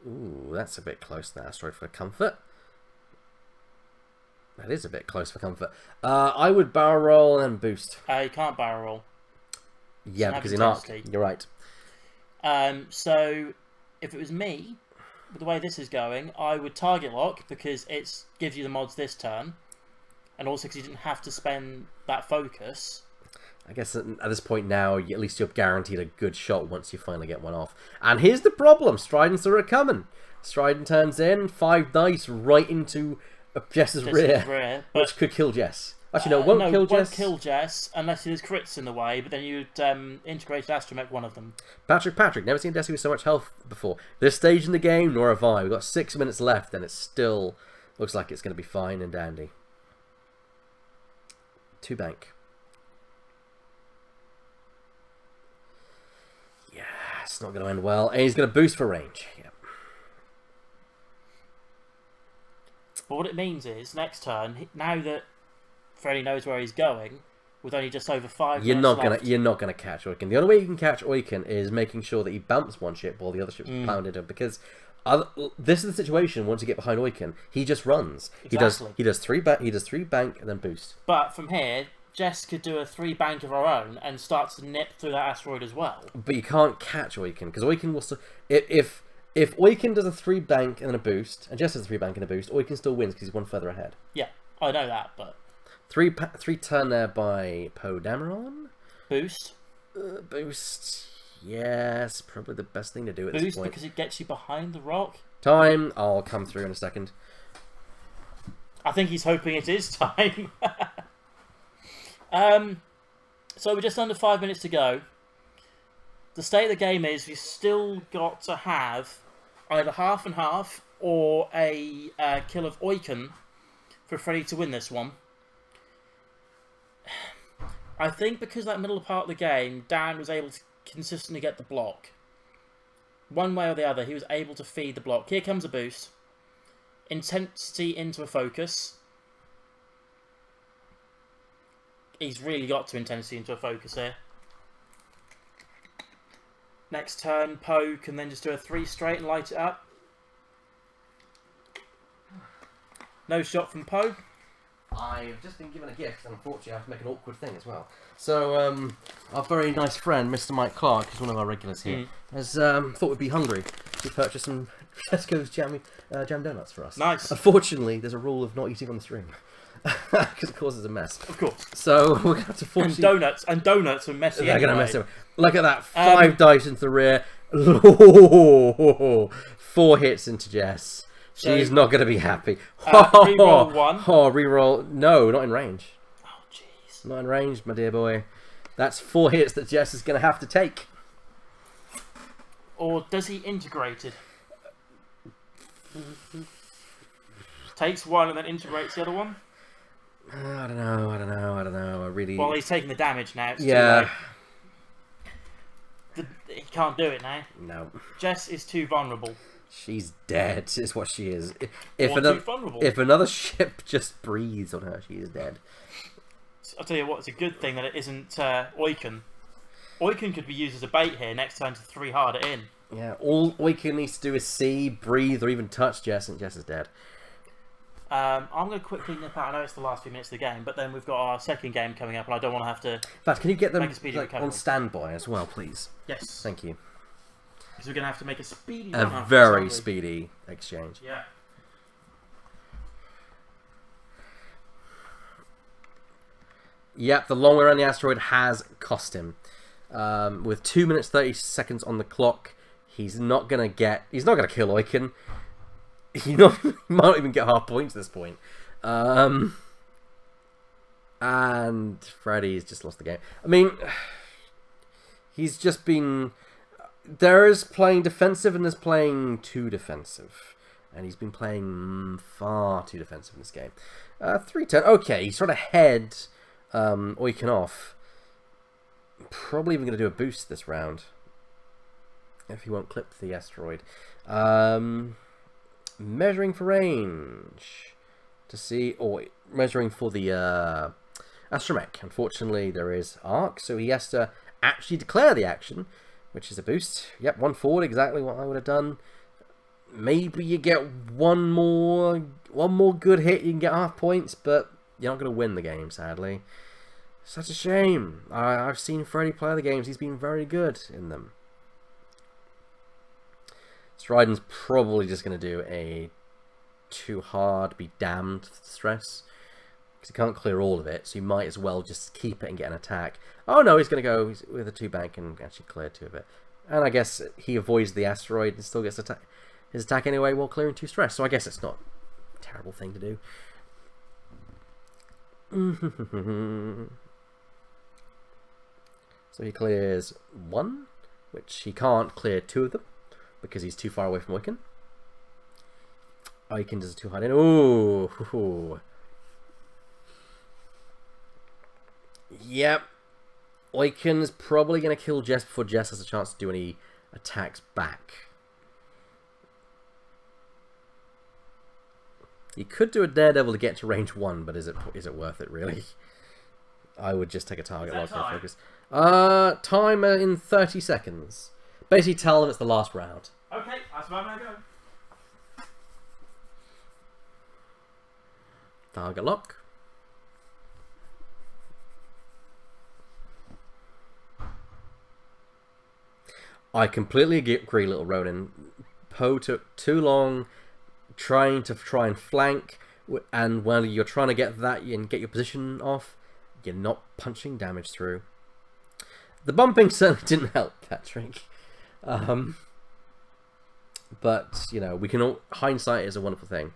Ooh, that's a bit close, that asteroid for comfort. That is a bit close for comfort. I would barrel roll and boost. You can't barrel roll. Yeah, because you're not. You're right. So, if it was me, with the way this is going, I would target lock, because it gives you the mods this turn. And also because you didn't have to spend that focus. I guess at this point now, at least you're guaranteed a good shot once you finally get one off. And here's the problem. Stridents are coming. Strident turns in, 5 dice right into Jess's rear, which could kill Jess. Actually, no, it won't kill Jess. Won't kill Jess unless there's crits in the way, but then you'd integrate Astromech one of them. Patrick, never seen Desi with so much health before. This stage in the game, nor have I. We've got 6 minutes left, and it still looks like it's going to be fine and dandy. 2 bank. Yeah, it's not going to end well. And he's going to boost for range. Yep. But what it means is, next turn, now that Freddie knows where he's going, with only just over 5 minutes left... You're not gonna catch Oiken. The only way you can catch Oiken is making sure that he bumps one ship while the other ship's pounded him. Because this is the situation. Once you get behind Oiken, he just runs. Exactly. He does 3 bank and then boost. But from here, Jess could do a 3 bank of her own and start to nip through that asteroid as well. But you can't catch Oiken because Oiken will still... If Oiken does a 3 bank and then a boost, and Jess does a 3 bank and a boost, Oiken still wins because he's 1 further ahead. Yeah, I know that, but... 3 turn there by Poe Dameron. Boost. Boost. Yes, probably the best thing to do at this point. Boost because it gets you behind the rock. Time. I'll come through in a second. I think he's hoping it is time. So we're just under 5 minutes to go. The state of the game is we've still got to have either half and half or a kill of Oiken for Freddie to win this one. I think because that middle part of the game, Darren was able to consistently get the block. One way or the other, he was able to feed the block. Here comes a boost. Intensity into a focus. He's really got to intensity into a focus here. Next turn, Poe can then just do a 3 straight and light it up. No shot from Poe. I've just been given a gift, and unfortunately I have to make an awkward thing as well. So, our very nice friend, Mr. Mike Clark, who's one of our regulars here, has thought we'd be hungry. He purchased some Tesco's jam donuts for us. Nice. Unfortunately, there's a rule of not eating on the stream. Because it causes a mess. Of course. So, we're going to have to force And donuts are messy They're anyway. going to mess it up. Look at that. 5 dice into the rear. 4 hits into Jess. She's not going to be happy. Reroll 1. Oh, reroll. No, not in range. Oh, jeez. Not in range, my dear boy. That's 4 hits that Jess is going to have to take. Or does he integrate it? Takes 1 and then integrates the other one? I don't know. I really... Well, he's taking the damage now. It's yeah. too late. He can't do it now. No. Jess is too vulnerable. She's dead, is what she is. If another ship just breathes on her, she is dead. I'll tell you what, it's a good thing that it isn't Oiken. Oiken could be used as a bait here next turn to 3 hard it in. Yeah, all Oiken needs to do is see, breathe, or even touch Jess, and Jess is dead. I'm going to quickly nip out. I know it's the last few minutes of the game, but then we've got our second game coming up, and I don't want to have to. In fact, can you get them on standby as well, please? Yes. Thank you. Because we're going to have to make a speedy. A very speedy exchange. Yeah. Yep, the long way around the asteroid has cost him. With 2 minutes 30 seconds on the clock, he's not gonna kill Oiken. He might not even get half points at this point. And Freddie's just lost the game. I mean, he's just been. There is playing defensive and there's playing too defensive. And he's been playing far too defensive in this game. 3-10. Okay, he's trying to head Oiken off. Probably even going to do a boost this round. If he won't clip the asteroid. Measuring for range. To see. Or measuring for the astromech. Unfortunately, there is arc. So he has to actually declare the action. Which is a boost. Yep, 1 forward, exactly what I would have done. Maybe you get one more good hit, you can get half points, but you're not going to win the game, sadly. Such a shame. I've seen Freddie play the games, he's been very good in them. Striden's probably just going to do a too hard, be damned stress. Because he can't clear all of it, so you might as well just keep it and get an attack. Oh no, he's going to go with a 2 bank and actually clear 2 of it. And I guess he avoids the asteroid and still gets his attack anyway while clearing 2 stress. So I guess it's not a terrible thing to do. So he clears 1, which he can't clear 2 of them because he's too far away from Oiken. Oiken does a 2 hard in. Ooh. Yep. Oiken's probably going to kill Jess before Jess has a chance to do any attacks back. He could do a Daredevil to get to range 1, but is it worth it, really? I would just take a target lock and focus. Timer in 30 seconds. Basically tell them it's the last round. Okay, that's where I'm going to go. Target lock. I completely agree, Little Ronin. Poe took too long trying and flank, and while you're trying to get that and get your position off, you're not punching damage through. The bumping certainly didn't help, Patrick. But, you know, we can all... Hindsight is a wonderful thing.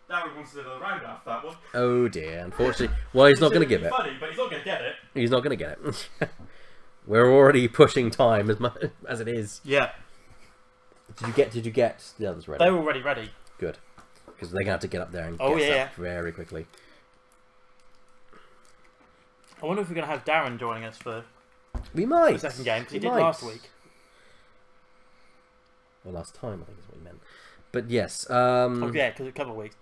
Darren wants to do another round after that one. Oh dear, unfortunately. Well, he's not going to give it. Funny, but he's not going to get it. He's not going to get it. We're already pushing time as much as it is. Yeah. Did you get the others ready? They were already ready. Good. Because they're going to have to get up there and get stuff very quickly. I wonder if we're going to have Darren joining us for the second game, because he did last week. Well, last time, I think is what he meant. But yes. Oh, yeah, because a couple of weeks.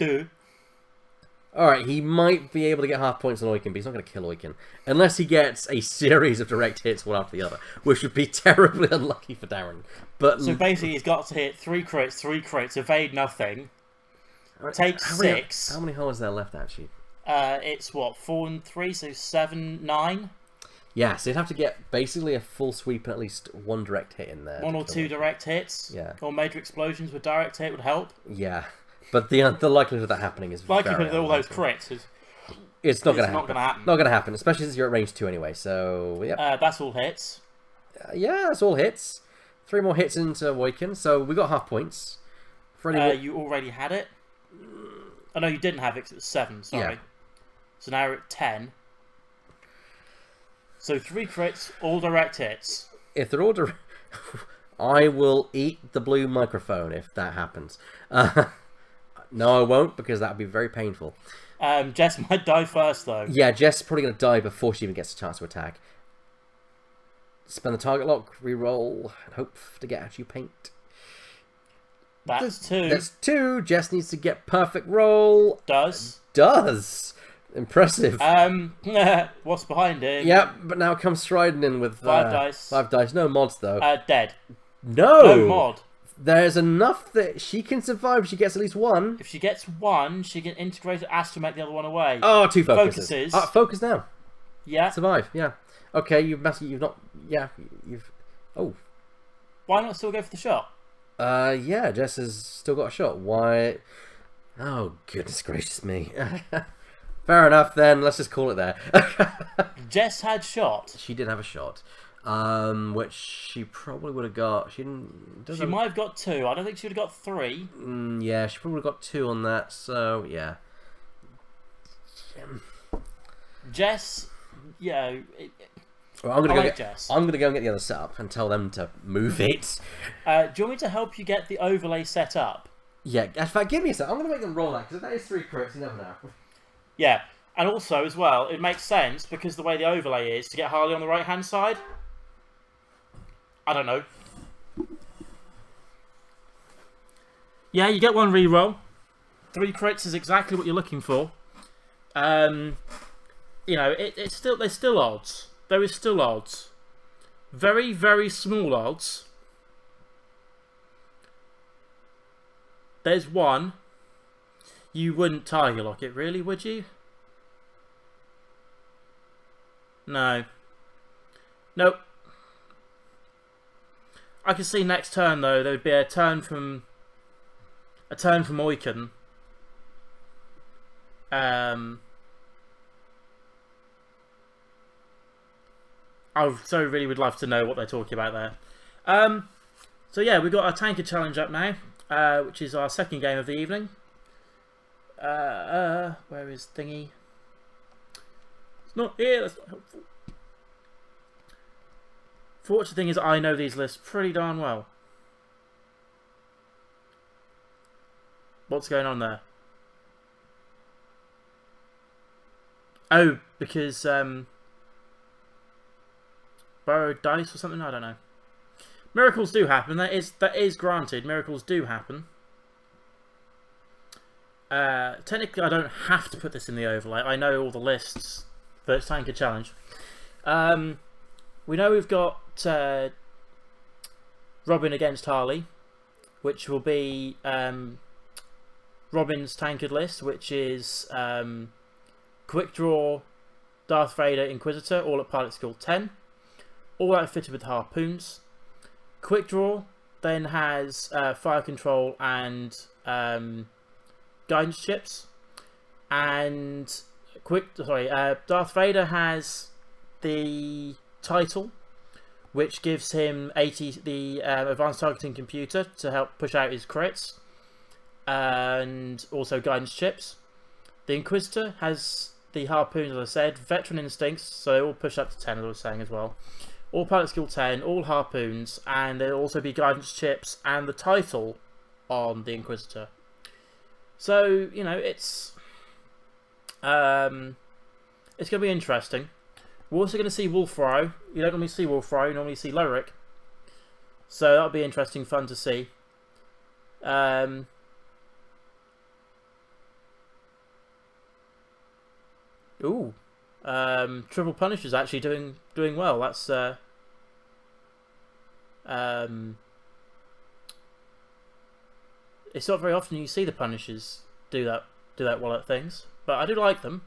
Alright, he might be able to get half points on Oiken, but he's not going to kill Oiken. Unless he gets a series of direct hits one after the other, which would be terribly unlucky for Darren. But so basically, he's got to hit 3 crits, evade nothing, take 6. How many holes is there left, actually? It's what, 4 and 3, so 7, 9? Yeah, so you'd have to get basically a full sweep and at least 1 direct hit in there. 1 or 2 direct hits? Yeah. Or major explosions with direct hit would help? Yeah. But the likelihood of that happening is likelihood of all those crits is... It's not going to happen. Not going to happen, especially since you're at range 2 anyway, so... Yep. That's all hits. Yeah, that's all hits. 3 more hits into Oiken, so we got half points. Freddie, you already had it? Oh, no, you didn't have it because it was 7, sorry. Yeah. So now we're at 10. So 3 crits, all direct hits. If they're all direct... I will eat the blue microphone if that happens. No, I won't, because that would be very painful. Jess might die first, though. Yeah, Jess is probably going to die before she even gets a chance to attack. spend the target lock, re-roll, and hope to get at you paint. That's 2. That's 2. Jess needs to get perfect roll. Does. Impressive. What's behind it? Yep, but now comes striding in with 5 dice. 5 dice. No mods though. Dead. No mod. There's enough that she can survive if she gets at least 1. If she gets 1, she can integrate it as to make the other one away. Oh, 2 focuses. Focus now. Yeah. Survive. Yeah. Okay, you've not. Yeah, you've. Oh. Why not still go for the shot? Yeah, Jess has still got a shot. Why? Oh, goodness gracious me. Fair enough then, let's just call it there. Jess had shot. She did have a shot. Which she probably would have got. She might have got 2. I don't think she would have got 3. Yeah, she probably would have got 2 on that, so yeah. Jess, well, I'm gonna go Jess. I'm gonna go and get the other setup and tell them to move it. Do you want me to help you get the overlay set up? Yeah, in fact, give me a sec. I'm gonna make them roll that because if that is 3 crits, you never know. Yeah, and also as well, it makes sense because the way the overlay is to get Harley on the right hand side. I don't know. Yeah, you get 1 reroll. 3 crits is exactly what you're looking for. You know, there's still odds. There is still odds. Very, very small odds. There's 1. You wouldn't target lock it, really, would you? No. Nope. I can see next turn though there would be a turn from Oiken. I so really would love to know what they're talking about there. So yeah, we've got our Tanker Challenge up now, which is our second game of the evening. Where is Thingy? It's not here, that's not helpful. Fortunate thing is I know these lists pretty darn well. What's going on there? Oh, because borrowed dice or something? I don't know. Miracles do happen. That is granted. Miracles do happen. Technically, I don't have to put this in the overlay. I know all the lists for its Tanker Challenge. We know we've got Robin against Harley, which will be Robin's tankered list, which is Quick Draw, Darth Vader, Inquisitor, all at Pilot Skill 10. All outfitted with harpoons. Quick Draw then has Fire Control and Guidance Chips. And Darth Vader has the title, which gives him the advanced targeting computer to help push out his crits, and also guidance chips. The Inquisitor has the harpoons, as I said, veteran instincts, so they all push up to 10, as I was saying as well. All pilot skill 10, all harpoons, and there'll also be guidance chips and the title on the Inquisitor. So you know it's going to be interesting. We're also going to see Wolfrow. You don't normally see Wolfrow, you normally see Lorik. So that'll be interesting fun to see. Triple Punisher's actually doing well. That's it's not very often you see the Punishers do that well at things, but I do like them.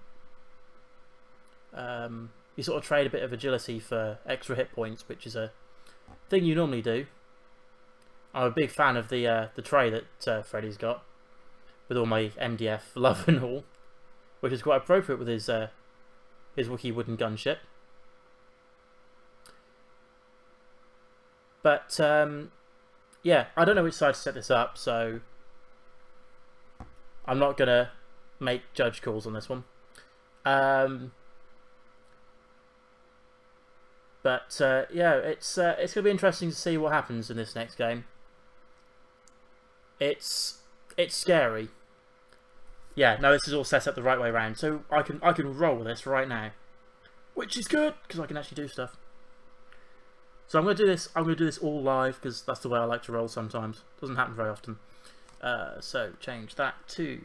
You sort of trade a bit of agility for extra hit points, which is a thing you normally do. I'm a big fan of the tray that Freddie's got, with all my MDF love and all, which is quite appropriate with his Wookiee wooden gunship. But yeah, I don't know which side to set this up, so I'm not gonna make judge calls on this one. But yeah, it's gonna be interesting to see what happens in this next game. It's scary. Yeah, no, this is all set up the right way around, so I can roll with this right now, which is good because I can actually do stuff. So I'm going to do this. I'm going to do this all live because that's the way I like to roll sometimes. Doesn't happen very often. So change that to